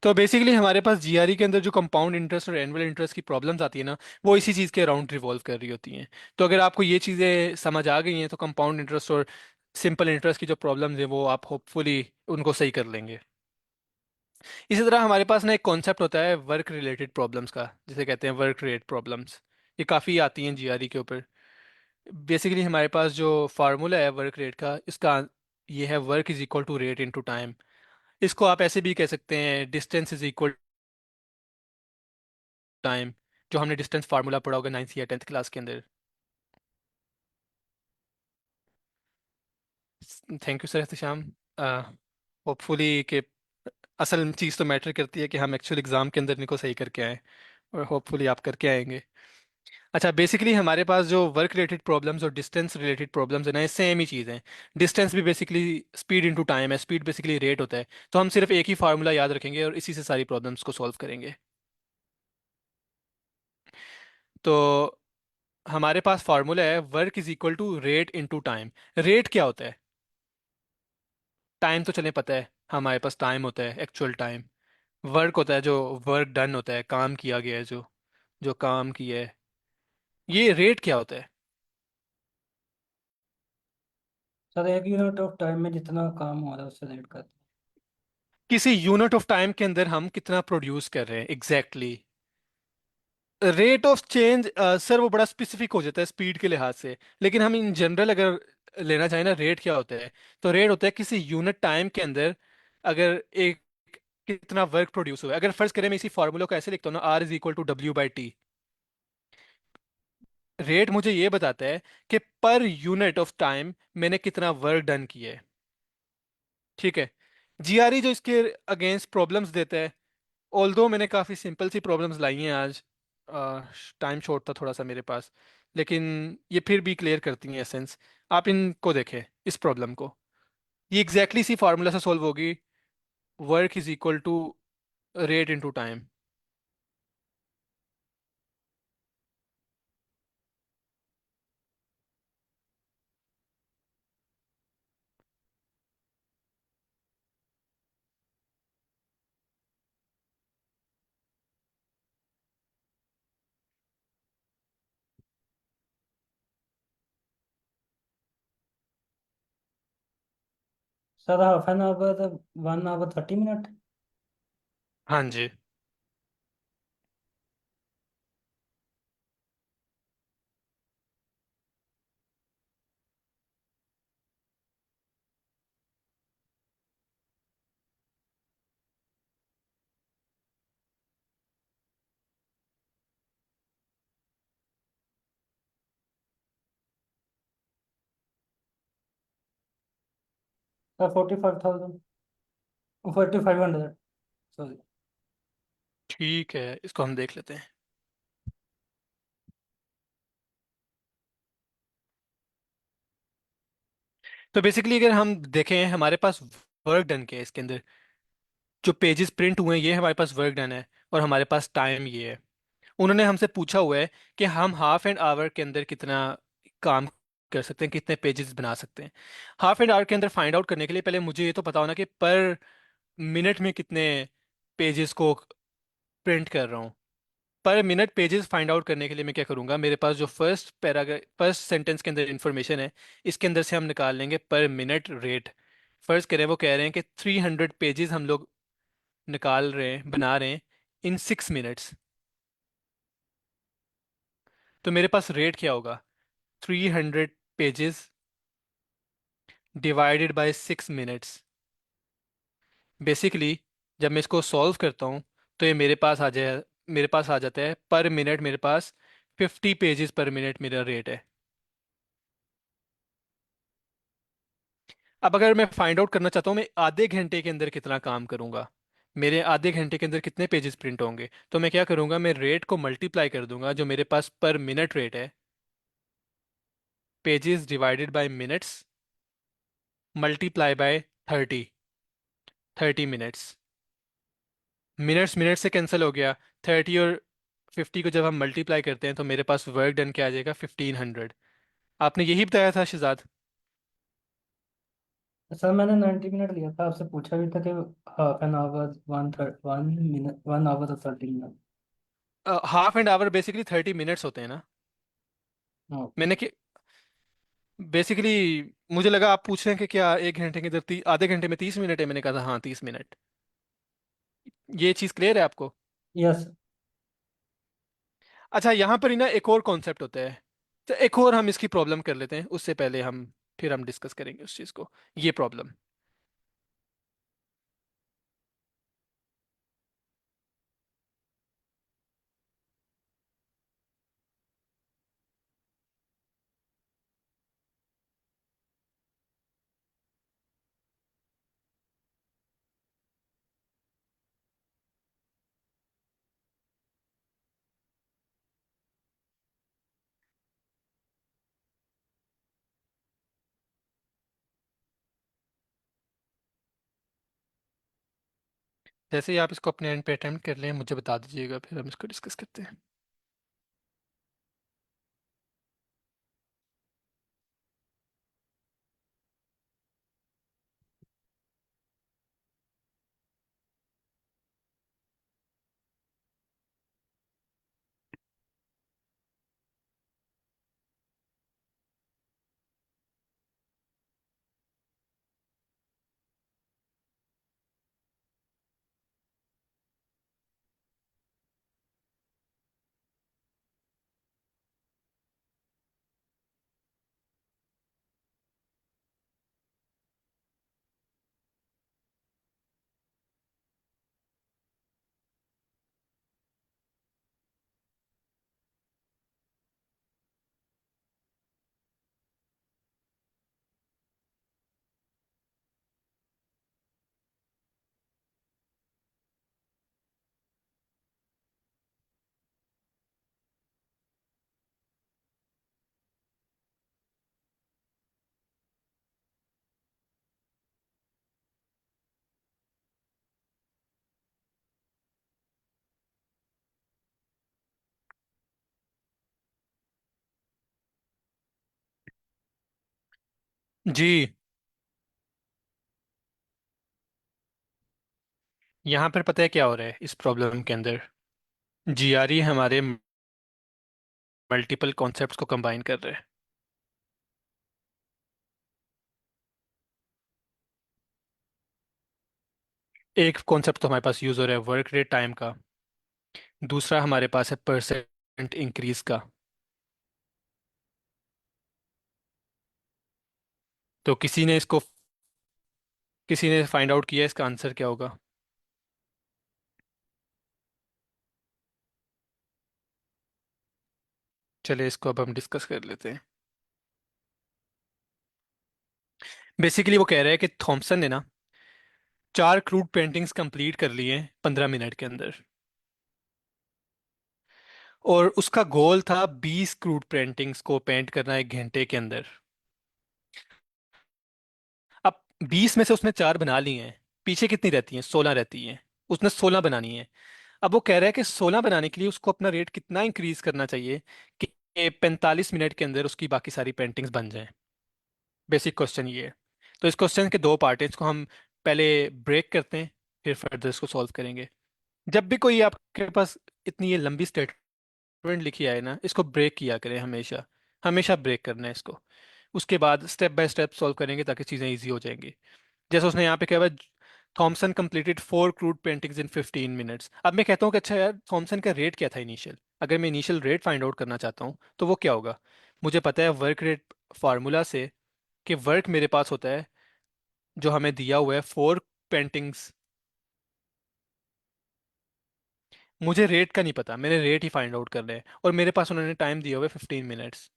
तो बेसिकली हमारे पास जीआरई के अंदर जो कंपाउंड इंटरेस्ट और एनुअल इंटरेस्ट की प्रॉब्लम्स आती है ना, वो इसी चीज़ के अराउंड रिवॉल्व कर रही होती हैं। तो अगर आपको ये चीज़ें समझ आ गई हैं तो कंपाउंड इंटरेस्ट और सिंपल इंटरेस्ट की जो प्रॉब्लम्स हैं वो आप होपफुली उनको सही कर लेंगे। इसी तरह हमारे पास ना एक कॉन्सेप्ट होता है वर्क रिलेटेड प्रॉब्लम्स का, जिसे कहते हैं वर्क रेट प्रॉब्लम्स। ये काफ़ी आती हैं जीआरई के ऊपर। बेसिकली हमारे पास जो फार्मूला है वर्क रेट का, इसका ये है work is equal to rate into time. इसको आप ऐसे भी कह सकते हैं डिस्टेंस इज इक्वल टाइम, जो हमने डिस्टेंस फार्मूला पढ़ा होगा 9th या 10th क्लास के अंदर। Thank you sir Ehtesham. Hopefully कि असल चीज़ तो मैटर करती है कि हम एक्चुअल एग्ज़ाम के अंदर इनको सही करके आएँ, और होपफुली आप करके आएंगे। अच्छा, बेसिकली हमारे पास जो वर्क रिलेटेड प्रॉब्लम्स और डिस्टेंस रिलेटेड प्रॉब्लम्स है ना, ये सेम ही चीज़ है। डिस्टेंस भी बेसिकली स्पीड इनटू टाइम है, स्पीड बेसिकली रेट होता है। तो हम सिर्फ एक ही फार्मूला याद रखेंगे और इसी से सारी प्रॉब्लम्स को सॉल्व करेंगे। तो हमारे पास फार्मूला है work is equal to rate into time. Rate क्या होता है? टाइम तो चलें पता है, हमारे पास टाइम होता है एक्चुअल टाइम। वर्क होता है जो वर्क डन होता है, काम किया गया है, जो जो काम किया है। ये रेट क्या होता है? सर 1 यूनिट ऑफ टाइम में जितना काम हो रहा है उससे रेट करते किसी यूनिट ऑफ टाइम के अंदर हम कितना प्रोड्यूस कर रहे हैं, exactly. Rate of change sir वो बड़ा स्पेसिफिक हो जाता है स्पीड के लिहाज से, लेकिन हम इन जनरल अगर लेना चाहें ना, रेट क्या होता है? तो रेट होता है किसी यूनिट टाइम के अंदर, अगर एक कितना वर्क प्रोड्यूस हुआ है। अगर फर्ज करें मैं इसी फार्मूला को ऐसे लिखता हूँ ना, R = W/T। रेट मुझे ये बताता है कि पर यूनिट ऑफ टाइम मैंने कितना वर्क डन किया है। ठीक है। GRE जो इसके अगेंस्ट प्रॉब्लम्स देता है, ऑल्दो मैंने काफ़ी सिंपल सी प्रॉब्लम्स लाई हैं आज, टाइम शॉर्ट था थोड़ा सा मेरे पास, लेकिन ये फिर भी क्लियर करती हैं एसेंस। आप इनको देखें, इस प्रॉब्लम को, ये एग्जैक्टली इसी फार्मूला से सॉल्व होगी। Work = rate into time. Sir half an hour 1 hour 30 minute. हाँ जी। Sir 45,000, 4,500, sorry. ठीक है, इसको हम देख लेते हैं। तो बेसिकली अगर हम देखें, हमारे पास वर्क डन के है इसके अंदर, जो पेजेस प्रिंट हुए हैं ये हमारे पास वर्क डन है, और हमारे पास टाइम ये है। उन्होंने हमसे पूछा हुआ है कि हम हाफ एन आवर के अंदर कितना काम कर सकते हैं, कितने पेजेस बना सकते हैं। हाफ एन आवर के अंदर फाइंड आउट करने के लिए पहले मुझे ये तो पता होना कि पर मिनट में कितने पेजेस को प्रिंट कर रहा हूँ। पर मिनट पेजेस फाइंड आउट करने के लिए मैं क्या करूँगा, मेरे पास जो फर्स्ट पैराग्राफ, फर्स्ट सेंटेंस के अंदर इंफॉर्मेशन है, इसके अंदर से हम निकाल लेंगे पर मिनट रेट। फर्स्ट करें, वो कह रहे हैं कि 300 पेजेस हम लोग निकाल रहे हैं, बना रहे हैं इन 6 मिनट्स। तो मेरे पास रेट क्या होगा, 300 pages divided by 6 minutes. Basically जब मैं इसको सॉल्व करता हूँ तो ये मेरे पास आ जाता है पर मिनट, मेरे पास 50 पेजेस पर मिनट मेरा रेट है। अब अगर मैं फाइंड आउट करना चाहता हूँ मैं आधे घंटे के अंदर कितना काम करूंगा, मेरे आधे घंटे के अंदर कितने पेजेस प्रिंट होंगे, तो मैं क्या करूंगा, मैं रेट को मल्टीप्लाई कर दूंगा, जो मेरे पास पर मिनट रेट है, pages divided by minutes multiply by 30 minutes. Minutes minute से कैंसिल हो गया, 30 और 50 को जब हम मल्टीप्लाई करते हैं तो मेरे पास वर्क डन क्या आ जाएगा, 1500। आपने यही बताया था शहजाद। सर मैंने 90 मिनट लिया था, आपसे पूछा भी था कि half an hour 1 minute, 1 hour 30 minute. Half and hour basically 30 minutes होते हैं ना। ओके। मैंने कि बेसिकली मुझे लगा आप पूछ रहे हैं कि क्या एक घंटे के अंदर आधे घंटे में 30 मिनट है, मैंने कहा था हाँ 30 मिनट। ये चीज़ क्लियर है आपको। यस। अच्छा, यहाँ पर ही ना एक और कॉन्सेप्ट होता है, तो एक और हम इसकी प्रॉब्लम कर लेते हैं, उससे पहले हम फिर हम डिस्कस करेंगे उस चीज़ को, ये प्रॉब्लम। जैसे ही आप इसको अपने एंड पे अटेम्प्ट कर लें मुझे बता दीजिएगा, फिर हम इसको डिस्कस करते हैं। जी, यहाँ पर पता है क्या हो रहा है इस प्रॉब्लम के अंदर। जीआरई हमारे मल्टीपल कॉन्सेप्ट्स को कंबाइन कर रहे हैं। एक कॉन्सेप्ट तो हमारे पास यूज हो रहा है वर्क रेट टाइम का, दूसरा हमारे पास है परसेंट इंक्रीज का। तो किसी ने फाइंड आउट किया इसका आंसर क्या होगा? चलिए इसको अब हम डिस्कस कर लेते हैं। बेसिकली वो कह रहे हैं कि थॉमसन ने ना 4 क्रूड पेंटिंग्स कंप्लीट कर लिए 15 मिनट के अंदर, और उसका गोल था 20 क्रूड पेंटिंग्स को पेंट करना 1 घंटे के अंदर। अब 20 में से उसने 4 बना लिए हैं, पीछे कितनी रहती हैं? 16 रहती हैं। उसने 16 बनानी है। अब वो कह रहा है कि 16 बनाने के लिए उसको अपना रेट कितना इंक्रीज करना चाहिए कि 45 मिनट के अंदर उसकी बाकी सारी पेंटिंग्स बन जाएं। बेसिक क्वेश्चन ये है। तो इस क्वेश्चन के दो पार्ट हैं, इसको हम पहले ब्रेक करते हैं, फिर फर्दर इसको सॉल्व करेंगे। जब भी कोई आपके पास इतनी ये लंबी स्टेटमेंट लिखी आए ना, इसको ब्रेक किया करें हमेशा। हमेशा ब्रेक करना है इसको। उसके बाद स्टेप बाय स्टेप सॉल्व करेंगे ताकि चीज़ें ईजी हो जाएंगी। जैसे उसने यहाँ पे कहा हुआ, Thomson completed 4 crude paintings in 15 minutes. अब मैं कहता हूँ कि अच्छा यार, थॉमसन का रेट क्या था इनिशियल? अगर मैं इनिशियल रेट फाइंड आउट करना चाहता हूँ तो वो क्या होगा? मुझे पता है वर्क रेट फार्मूला से कि वर्क मेरे पास होता है जो हमें दिया हुआ है 4 पेंटिंग्स। मुझे रेट का नहीं पता, मैंने रेट ही फाइंड आउट करना है, और मेरे पास उन्होंने टाइम दिया हुआ है 15 मिनट्स।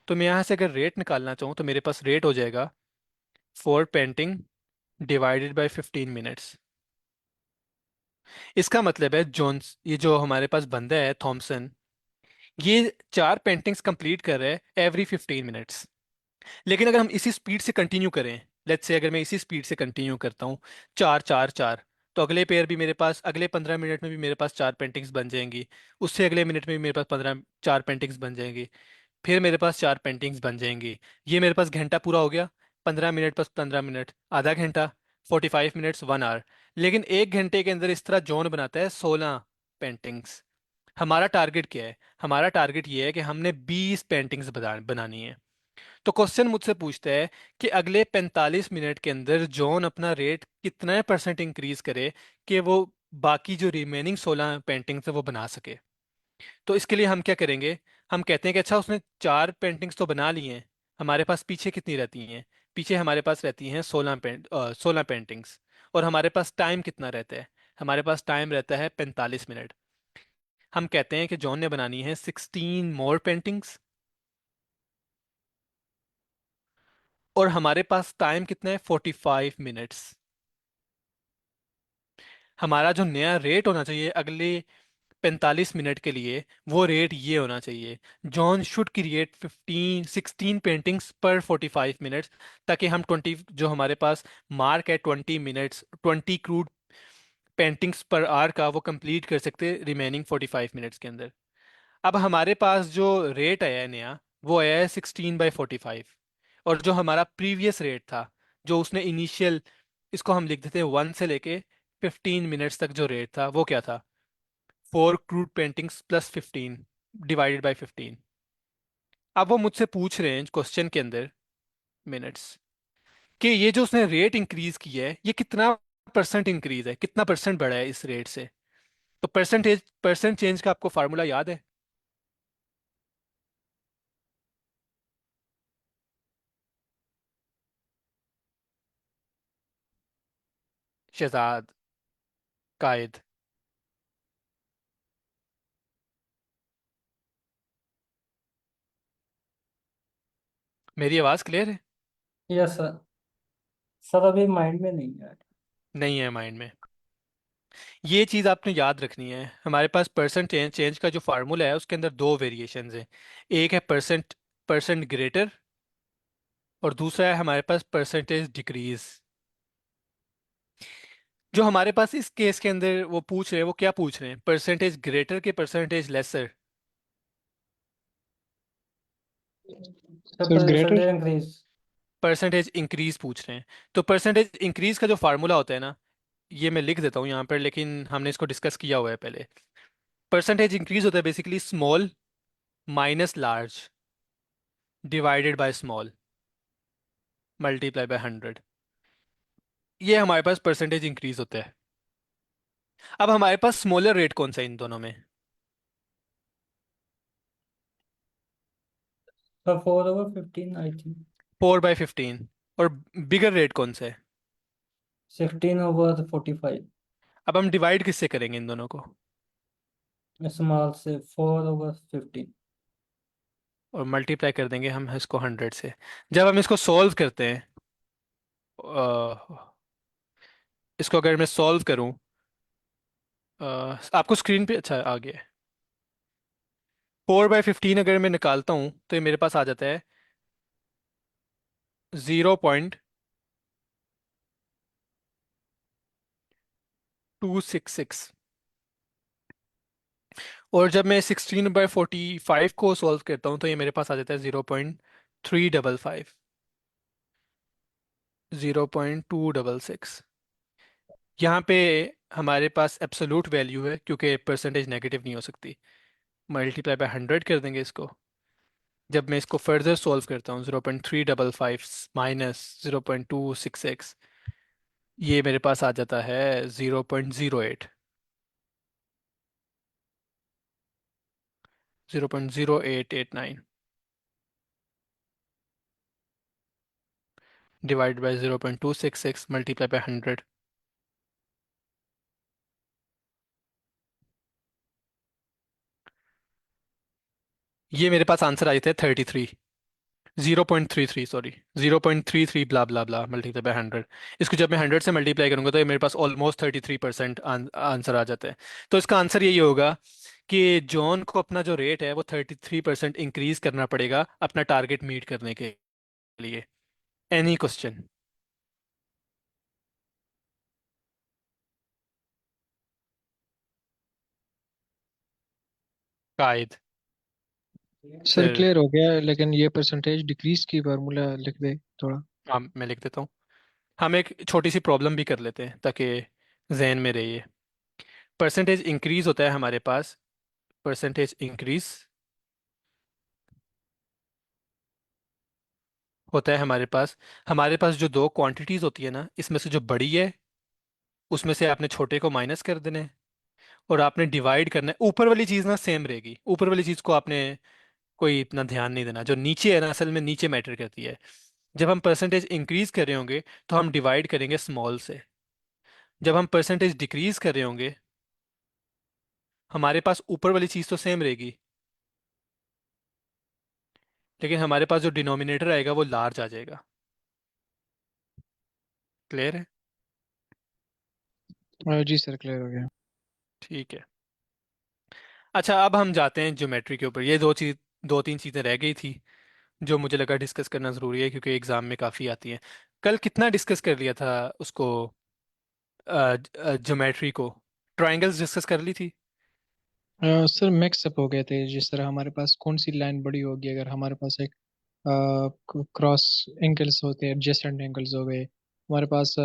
तो मैं यहाँ से अगर रेट निकालना चाहूँ तो मेरे पास रेट हो जाएगा 4 पेंटिंग डिवाइडेड बाई 15 मिनट्स। इसका मतलब है जोन्स, ये जो हमारे पास बंदा है थॉमसन, ये 4 पेंटिंग्स कंप्लीट कर रहा है एवरी 15 मिनट्स। लेकिन अगर हम इसी स्पीड से कंटिन्यू करें, लेट्स से अगर मैं इसी स्पीड से कंटिन्यू करता हूँ, 4 4 4, तो अगले पेयर भी मेरे पास, अगले 15 मिनट में भी मेरे पास 4 पेंटिंग्स बन जाएंगी। उससे अगले मिनट में भी मेरे पास 4 पेंटिंग्स बन जाएंगी। फिर मेरे पास 4 पेंटिंग्स बन जाएंगी। ये मेरे पास घंटा पूरा हो गया। 15 मिनट प्लस 15 मिनट, आधा घंटा। 45 मिनट्स, 1 आवर। लेकिन 1 घंटे के अंदर इस तरह जॉन बनाता है 16 पेंटिंग्स। हमारा टारगेट क्या है? हमारा टारगेट ये है कि हमने 20 पेंटिंग्स बनानी है। तो क्वेश्चन मुझसे पूछता है कि अगले 45 मिनट के अंदर जॉन अपना रेट कितना परसेंट इंक्रीज करे कि वो बाकी जो रिमेनिंग 16 पेंटिंग्स है वो बना सके। तो इसके लिए हम क्या करेंगे? हम कहते हैं कि अच्छा, उसने 4 पेंटिंग्स तो बना ली हैं, हमारे पास पीछे कितनी रहती हैं? पीछे हमारे पास रहती हैं 16 पेंटिंग्स। और हमारे पास टाइम कितना रहता है? हमारे पास टाइम रहता है 45 मिनट। हम कहते हैं कि जॉन ने बनानी है 16 मोर पेंटिंग्स, और हमारे पास टाइम कितना है? 45 मिनट्स। हमारा जो नया रेट होना चाहिए अगले 45 मिनट के लिए, वो रेट ये होना चाहिए: जॉन शुड क्रिएट 16 पेंटिंग्स पर 45 मिनट्स, ताकि हम 20, जो हमारे पास मार्क है 20 minutes, 20 crude paintings per hour का, वो कंप्लीट कर सकते रिमेनिंग 45 मिनट्स के अंदर। अब हमारे पास जो रेट आया है नया, वो आया है 16/45। और जो हमारा प्रीवियस रेट था, जो उसने इनिशियल, इसको हम लिख देते हैं 1 से लेके 15 मिनट्स तक जो रेट था, वो क्या था? 4 crude paintings plus 15 divided by 15। अब वो मुझसे पूछ रहे हैं क्वेश्चन के अंदर, मिनट्स, कि ये जो उसने रेट इंक्रीज किया है, ये कितना परसेंट इंक्रीज है, कितना परसेंट बढ़ा है इस रेट से? तो परसेंट चेंज का आपको फार्मूला याद है? शहजाद, कायद, मेरी आवाज़ क्लियर है? Yes sir. सर अभी माइंड में नहीं है। नहीं है माइंड में? ये चीज़ आपने याद रखनी है। हमारे पास परसेंट चेंज चेंज का जो फार्मूला है उसके अंदर दो वेरिएशंस हैं। एक है परसेंट परसेंट ग्रेटर, और दूसरा है हमारे पास परसेंटेज डिक्रीज। जो हमारे पास इस केस के अंदर वो पूछ रहे हैं, वो क्या पूछ रहे हैं? परसेंटेज ग्रेटर के percentage lesser? Sir sir greater. Percentage increase. Percentage increase पूछ रहे हैं। तो परसेंटेज इंक्रीज का जो फार्मूला होता है ना, ये मैं लिख देता हूँ यहाँ पर, लेकिन हमने इसको डिस्कस किया हुआ है पहले। परसेंटेज इंक्रीज होता है basically small minus large divided by small multiply by 100। ये हमारे पास परसेंटेज इंक्रीज होता है। अब हमारे पास स्मॉलर रेट कौन सा है इन दोनों में? Sir 4/15 I think. 4/15। और बिगर रेट कौन सा है? 16/45। अब हम डिवाइड किससे करेंगे इन दोनों को? स्मॉल से 4/15। और मल्टीप्लाई कर देंगे हम इसको 100 से। जब हम इसको सॉल्व करते हैं, इसको अगर मैं सॉल्व करूं, आपको स्क्रीन पे अच्छा आ गया है। 4/15 अगर मैं निकालता हूं तो ये मेरे पास आ जाता है 0.266। और जब मैं 16/45 को सॉल्व करता हूँ तो ये मेरे पास आ जाता है 0.355। 0.266। यहाँ पे हमारे पास एब्सोलूट वैल्यू है क्योंकि परसेंटेज नेगेटिव नहीं हो सकती। मल्टीप्लाई बाय 100 कर देंगे इसको। जब मैं इसको फर्दर सॉल्व करता हूँ, 0.355 माइनस 0.266, ये मेरे पास आ जाता है 0.08। 0.0889 डिवाइड बाय 0.266 मल्टीप्लाई बाय 100। ये मेरे पास आंसर आ जाता है 33। 0.33, sorry, 0.33 blah blah blah multiply by 100। इसको जब मैं 100 से मल्टीप्लाई करूंगा तो ये मेरे पास ऑलमोस्ट 33% आंसर आ जाता है। तो इसका आंसर यही होगा कि जॉन को अपना जो रेट है वो 33% इंक्रीज करना पड़ेगा अपना टारगेट मीट करने के लिए। Any question? Qaid? Sir sir, clear हो गया, लेकिन ये परसेंटेज डिक्रीज की फार्मूला लिख दे थोड़ा। हाँ मैं लिख देता हूँ। हम एक छोटी सी प्रॉब्लम भी कर लेते हैं ताकि जहन में रहिए। परसेंटेज इंक्रीज होता है हमारे पास। परसेंटेज इंक्रीज होता है हमारे पास जो दो क्वांटिटीज होती है ना, इसमें से जो बड़ी है उसमें से आपने छोटे को माइनस कर देना है। और आपने डिवाइड करना है। ऊपर वाली चीज ना सेम रहेगी, ऊपर वाली चीज को आपने कोई इतना ध्यान नहीं देना। जो नीचे है ना, असल में नीचे मैटर करती है। जब हम परसेंटेज इंक्रीज कर रहे होंगे तो हम डिवाइड करेंगे स्मॉल से। जब हम परसेंटेज डिक्रीज कर रहे होंगे, हमारे पास ऊपर वाली चीज तो सेम रहेगी, लेकिन हमारे पास जो डिनोमिनेटर आएगा वो लार्ज आ जाएगा। क्लियर है? जी सर क्लियर हो गया। ठीक है। अच्छा, अब हम जाते हैं ज्योमेट्री के ऊपर। ये दो तीन चीज़ें रह गई थी जो मुझे लगा डिस्कस करना ज़रूरी है क्योंकि एग्ज़ाम में काफ़ी आती हैं। कल कितना डिस्कस कर लिया था उसको, ज्योमेट्री को? ट्रायंगल्स डिस्कस कर ली थी। सर मिक्स अप हो गए थे, जिस तरह हमारे पास कौन सी लाइन बड़ी होगी अगर हमारे पास एक क्रॉस एंगल्स होते हैं, एडजेसेंट एंगल्स हो गए हमारे पास।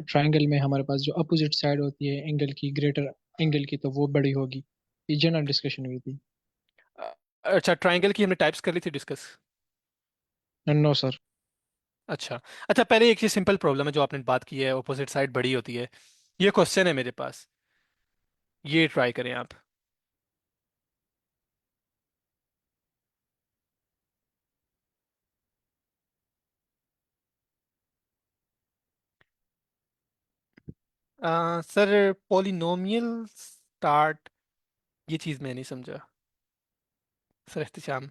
ट्रायंगल में हमारे पास जो अपोजिट साइड होती है एंगल की, ग्रेटर एंगल की, तो वो बड़ी होगी। ये जनरल डिस्कशन हुई थी। अच्छा, ट्रायंगल की हमने टाइप्स कर ली थी डिस्कस। No sir. अच्छा। अच्छा, पहले एक ये सिंपल प्रॉब्लम है जो आपने बात की है, ऑपोजिट साइड बड़ी होती है। ये क्वेश्चन है मेरे पास, ये ट्राई करें आप। सर, पॉलिनोमियल स्टार्ट, ये चीज़ मैं नहीं समझा sir Ehtisham.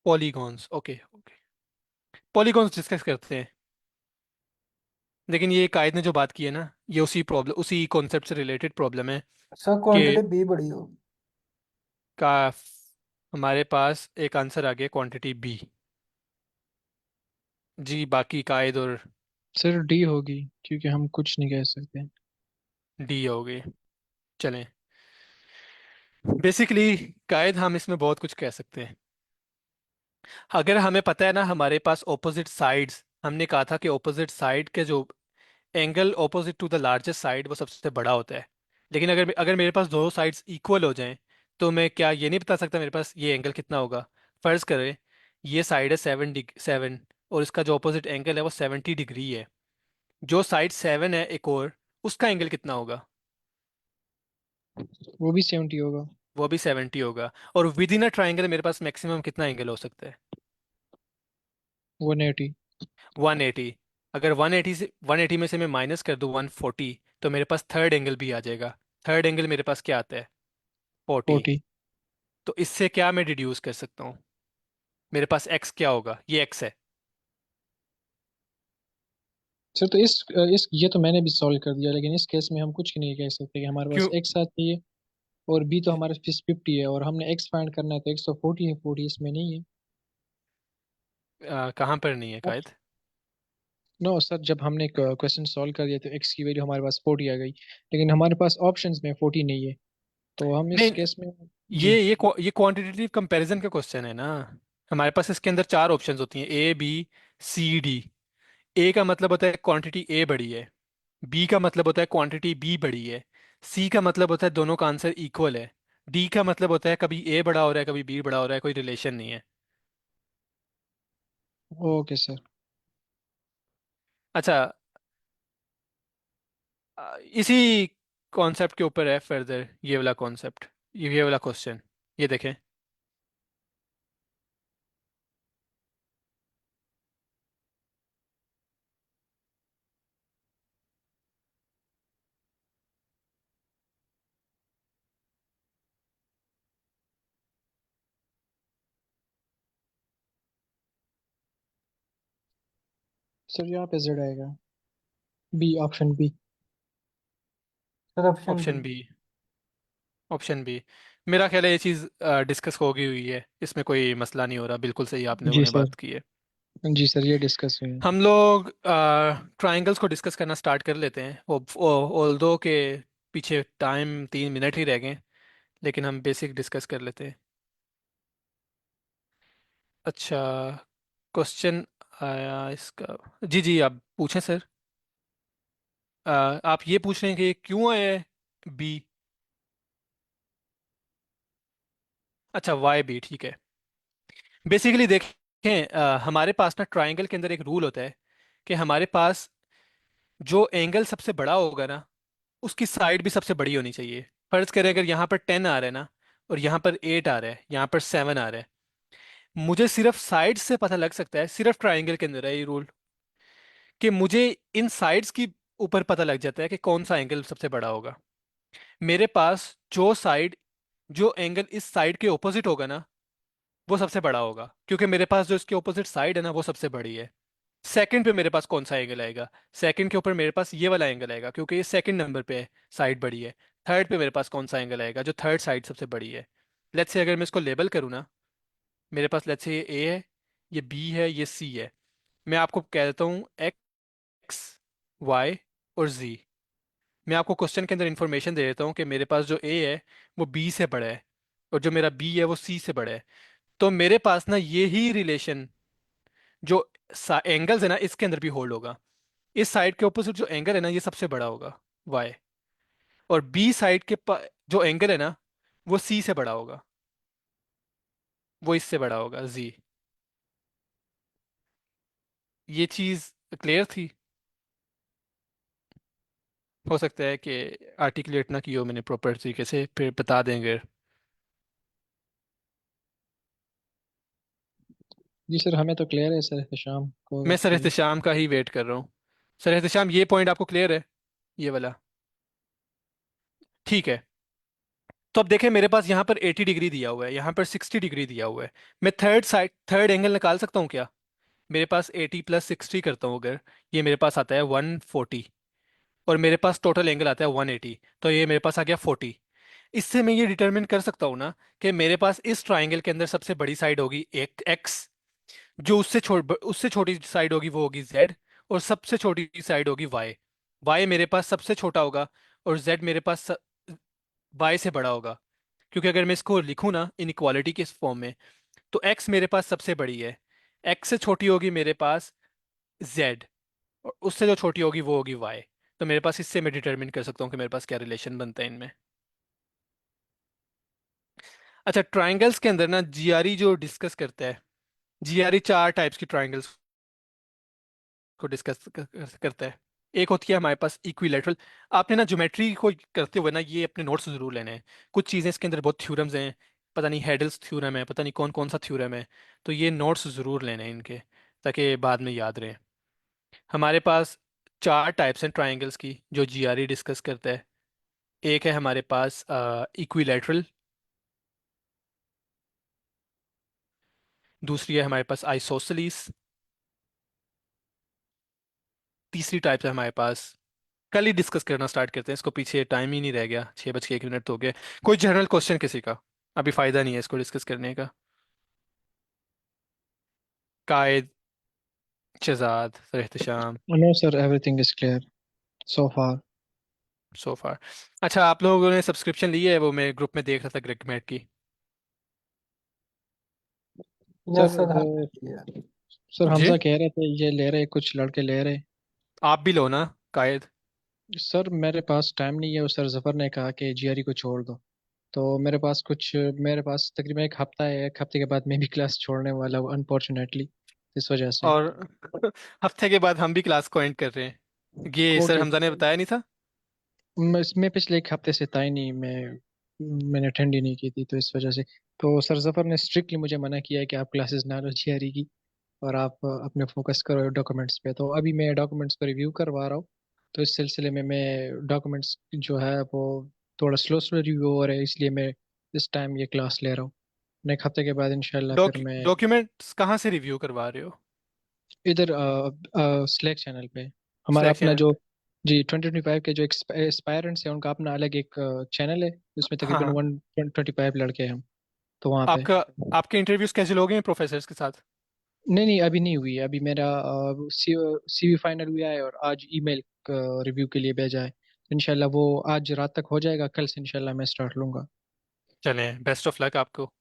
Polygons, okay okay. Polygons discuss करते हैं। लेकिन ये कायद ने जो बात की है ना, ये उसी प्रॉब्लम, उसी कॉन्सेप्ट से रिलेटेड प्रॉब्लम है सर कि क्वांटिटी बी बड़ी होगी। का हमारे पास एक आंसर आ गया क्वांटिटी बी। जी, बाकी कायद और सर डी होगी, क्योंकि हम कुछ नहीं कह सकते। डी हो गए। चलें। बेसिकली कायद हम इसमें बहुत कुछ कह सकते हैं। अगर हमें पता है ना हमारे पास ऑपोजिट साइड्स, हमने कहा था कि ऑपोजिट साइड के जो angle opposite to the largest side वो सबसे बड़ा होता है। लेकिन अगर अगर मेरे पास दोनों साइड्स इक्वल हो जाएं तो मैं क्या ये नहीं बता सकता मेरे पास ये एंगल कितना होगा। फर्ज करें ये साइड है 7 और इसका जो ऑपोजिट एंगल है वो 70 डिग्री है। जो साइड 7 है एक और, उसका एंगल कितना होगा? वो भी 70 होगा। वो भी 70 होगा। और विद इन अ ट्राइंगल मेरे पास मैक्सिमम कितना एंगल हो सकता है? 180। 180। अगर 180 में से मैं माइनस कर दूं 140 तो मेरे पास थर्ड एंगल भी आ जाएगा। थर्ड एंगल मेरे पास क्या आता है? 40। 40। तो इससे क्या मैं डिड्यूस कर सकता हूँ? मेरे पास एक्स क्या होगा? ये एक्स है। सर तो इस ये तो मैंने भी सॉल्व कर दिया, लेकिन इस केस में हम कुछ नहीं कह सकते कि हमारे पास क्यों? एक्स आती है और बी तो हमारे पास 50 है, और हमने एक्स फाइंड करना है तो एक्स तो 40 है, 40 इसमें नहीं है। कहाँ पर नहीं है कायद? नो सर, जब हमने क्वेश्चन सॉल्व कर दिया तो एक्स की वैल्यू हमारे पास 40 आ गई, लेकिन हमारे पास ऑप्शंस में 40 नहीं है, तो हम इस नहीं, केस में। जी। ये क्वांटिटेटिव कंपैरिजन का क्वेश्चन है ना। हमारे पास इसके अंदर चार ऑप्शंस होती हैं, ए बी सी डी। ए का मतलब होता है क्वांटिटी ए बड़ी है। बी का मतलब होता है क्वांटिटी बी बड़ी है। सी का मतलब होता है दोनों का आंसर इक्वल है। डी का मतलब होता है कभी ए बड़ा हो रहा है कभी बी बड़ा हो रहा है, कोई रिलेशन नहीं है। Okay sir. अच्छा, इसी कॉन्सेप्ट के ऊपर है फर्दर ये वाला कॉन्सेप्ट, ये वाला क्वेश्चन। ये देखें। सर यहाँ पे जेड आएगा, B, option B. Sir option B. Option B. Option B. मेरा ख्याल है ये चीज़ डिस्कस हो गई हुई है, इसमें कोई मसला नहीं हो रहा, बिल्कुल सही आप लोगों जी ने सर। बात की है। जी सर, ये डिस्कस हुई है। हम लोग ट्राइंगल्स को डिस्कस करना स्टार्ट कर लेते हैं। ऑल्दो के पीछे टाइम 3 मिनट ही रह गए, लेकिन हम बेसिक डिस्कस कर लेते हैं। अच्छा, क्वेश्चन आया इसका। जी जी, आप पूछें सर। आप ये पूछ रहे हैं कि क्यों आया है बी? अच्छा, वाई बी, ठीक है। बेसिकली देखें, हमारे पास ना ट्राइंगल के अंदर एक रूल होता है कि हमारे पास जो एंगल सबसे बड़ा होगा ना उसकी साइड भी सबसे बड़ी होनी चाहिए। फर्ज करें अगर यहाँ पर 10 आ रहा है ना और यहाँ पर 8 आ रहा है, यहाँ पर 7 आ रहा है, मुझे सिर्फ साइड से पता लग सकता है, सिर्फ ट्राइंगल के अंदर है ये रूल, कि मुझे इन साइड्स की ऊपर पता लग जाता है कि कौन सा एंगल सबसे बड़ा होगा। मेरे पास जो साइड, जो एंगल इस साइड के ऑपोजिट होगा ना वो सबसे बड़ा होगा, क्योंकि मेरे पास जो इसके ऑपोजिट साइड है ना वो सबसे बड़ी है। सेकंड पे मेरे पास कौन सा एंगल आएगा? सेकंड के ऊपर मेरे पास ये वाला एंगल आएगा क्योंकि ये सेकंड नंबर पे है, साइड बड़ी है। थर्ड पे मेरे पास कौन सा एंगल आएगा? जो थर्ड साइड सबसे बड़ी है। लेट्स से अगर मैं इसको लेबल करूँ ना, मेरे पास लेट्स से ये ए है, ये बी है, ये सी है। मैं आपको कह देता हूँ एक्स, वाई और जी। मैं आपको क्वेश्चन के अंदर इंफॉर्मेशन दे देता हूँ कि मेरे पास जो ए है वो बी से बड़ा है और जो मेरा बी है वो सी से बड़ा है। तो मेरे पास ना ये ही रिलेशन जो एंगल्स है ना इसके अंदर भी होल्ड होगा। इस साइड के ऑपोजिट जो एंगल है ना ये सबसे बड़ा होगा, वाई। और बी साइड के जो एंगल है ना वो सी से बड़ा होगा, वो इससे बड़ा होगा, जी। ये चीज़ क्लियर थी? हो सकता है कि आर्टिकुलेट ना की हो मैंने प्रॉपर तरीके से, फिर बता देंगे। जी सर, हमें तो क्लियर है सर, शाम को मैं अगर सर चाहिए। एहतशाम का ही वेट कर रहा हूँ। सर एहतशाम, ये पॉइंट आपको क्लियर है? ये वाला ठीक है। तो अब देखें, मेरे पास यहाँ पर 80 डिग्री दिया हुआ है, यहाँ पर 60 डिग्री दिया हुआ है। मैं थर्ड एंगल निकाल सकता हूँ क्या? मेरे पास 80 प्लस 60 करता हूँ अगर, ये मेरे पास आता है 140, और मेरे पास टोटल एंगल आता है 180, तो ये मेरे पास आ गया 40। इससे मैं ये डिटरमिन कर सकता हूँ ना कि मेरे पास इस ट्राइंगल के अंदर सबसे बड़ी साइड होगी एक एक्स, जो उससे छोटी साइड होगी वो होगी जेड, और सबसे छोटी साइड होगी वाई। वाई मेरे पास सबसे छोटा होगा और जेड मेरे पास वाई से बड़ा होगा, क्योंकि अगर मैं इसको लिखूँ ना इनइक्वालिटी के फॉर्म में, तो एक्स मेरे पास सबसे बड़ी है, एक्स से छोटी होगी मेरे पास जेड, और उससे जो छोटी होगी वो होगी वाई। तो मेरे पास इससे मैं डिटरमिन कर सकता हूँ कि मेरे पास क्या रिलेशन बनता है इनमें। अच्छा, ट्राइंगल्स के अंदर ना जीआरई जो डिस्कस करता है, जीआरई चार टाइप्स की ट्राइंगल्स को डिस्कस करता है। एक होती है हमारे पास इक्विलेटरल। आपने ना ज्योमेट्री को करते हुए ना ये अपने नोट्स जरूर लेने हैं। कुछ चीज़ें इसके अंदर बहुत थ्योरम्स हैं, पता नहीं हेडल्स थ्योरम है, पता नहीं कौन कौन सा थ्योरम है। तो ये नोट्स जरूर लेने हैं इनके, ताकि बाद में याद रहे। हमारे पास चार टाइप्स हैं ट्राइंगल्स की जो जीआरई डिस्कस करता है। एक है हमारे पास इक्विलेटरल, दूसरी है हमारे पास आइसोसेलीस, तीसरी टाइप है हमारे पास, कल ही डिस्कस करना स्टार्ट करते हैं इसको, पीछे टाइम ही नहीं रह गया, 6:01 तो हो गए। कोई जनरल क्वेश्चन किसी का? अभी फायदा नहीं है इसको डिस्कस करने का। Qaid, Shahzad, sir Ehtesham, no sir, everything is clear so far. So far. अच्छा, आप लोगों ने सब्सक्रिप्शन ली है? वो मैं ग्रुप में देख रहा था ग्रेगमेट की। यस सर सर, वो, हमने किया। सर जी, हमजा कह रहे थे ये ले रहे, कुछ लड़के ले रहे। आप भी लो ना कायद। सर मेरे पास टाइम नहीं है, और सर जफर ने कहा कि जीआरई को छोड़ दो। तो मेरे पास तकरीबन एक हफ्ता है, एक हफ्ते के बाद मैं भी क्लास छोड़ने वाला हूँ अनफॉर्चुनेटली, इस वजह से। और हफ्ते के बाद हम भी क्लास को एंड कर रहे हैं, ये सर ओके। हमजा ने बताया नहीं था? मैं पिछले एक हफ्ते से था ही नहीं, मैंने अटेंड ही नहीं की थी, तो इस वजह से। तो सर जफर ने स्ट्रिक्टली मुझे मना किया है कि आप क्लासेस ना लो जीआरई की, और आप अपने फोकस करो डॉक्यूमेंट्स पे। तो अभी मैं डॉक्यूमेंट्स को रिव्यू करवा रहा हूँ। तो इस सिलसिले में मैं डॉक्यूमेंट्स जो है वो थोड़ा स्लो स्लो रिव्यू हो रहा है, इसलिए मैं इस टाइम ये क्लास ले रहा हूँ। नेक्स्ट हफ्ते के बाद इंशाल्लाह फिर मैं डॉक्यूमेंट्स कहाँ से रिव्यू करवा रहे हो? इधर स्लैक चैनल पे, हमारा स्लैक अपना चैनल जो, पे? जी 2025 के जो एक्सपायरेंट्स हैं उनका अपना अलग एक चैनल है, उसमें हाँ तकरीबन हाँ। 125 लड़के हैं हम, तो वहाँ पे। आपका आपके इंटरव्यूज कैसे लोगे प्रोफेसर्स के साथ? नहीं नहीं, अभी नहीं हुई है। अभी मेरा सीवी फाइनल हुआ है, और आज ईमेल रिव्यू के लिए भेजा है। इंशाल्लाह वो आज रात तक हो जाएगा, कल से इंशाल्लाह मैं स्टार्ट लूंगा। चलें, बेस्ट ऑफ लक आपको।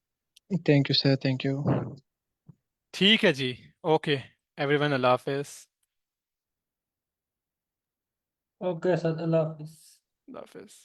Thank you sir, thank you. ठीक है जी। ओके एवरीवन, अल्लाह हाफिज। ओके सर, अल्लाह हाफिज। अल्लाह हाफिज।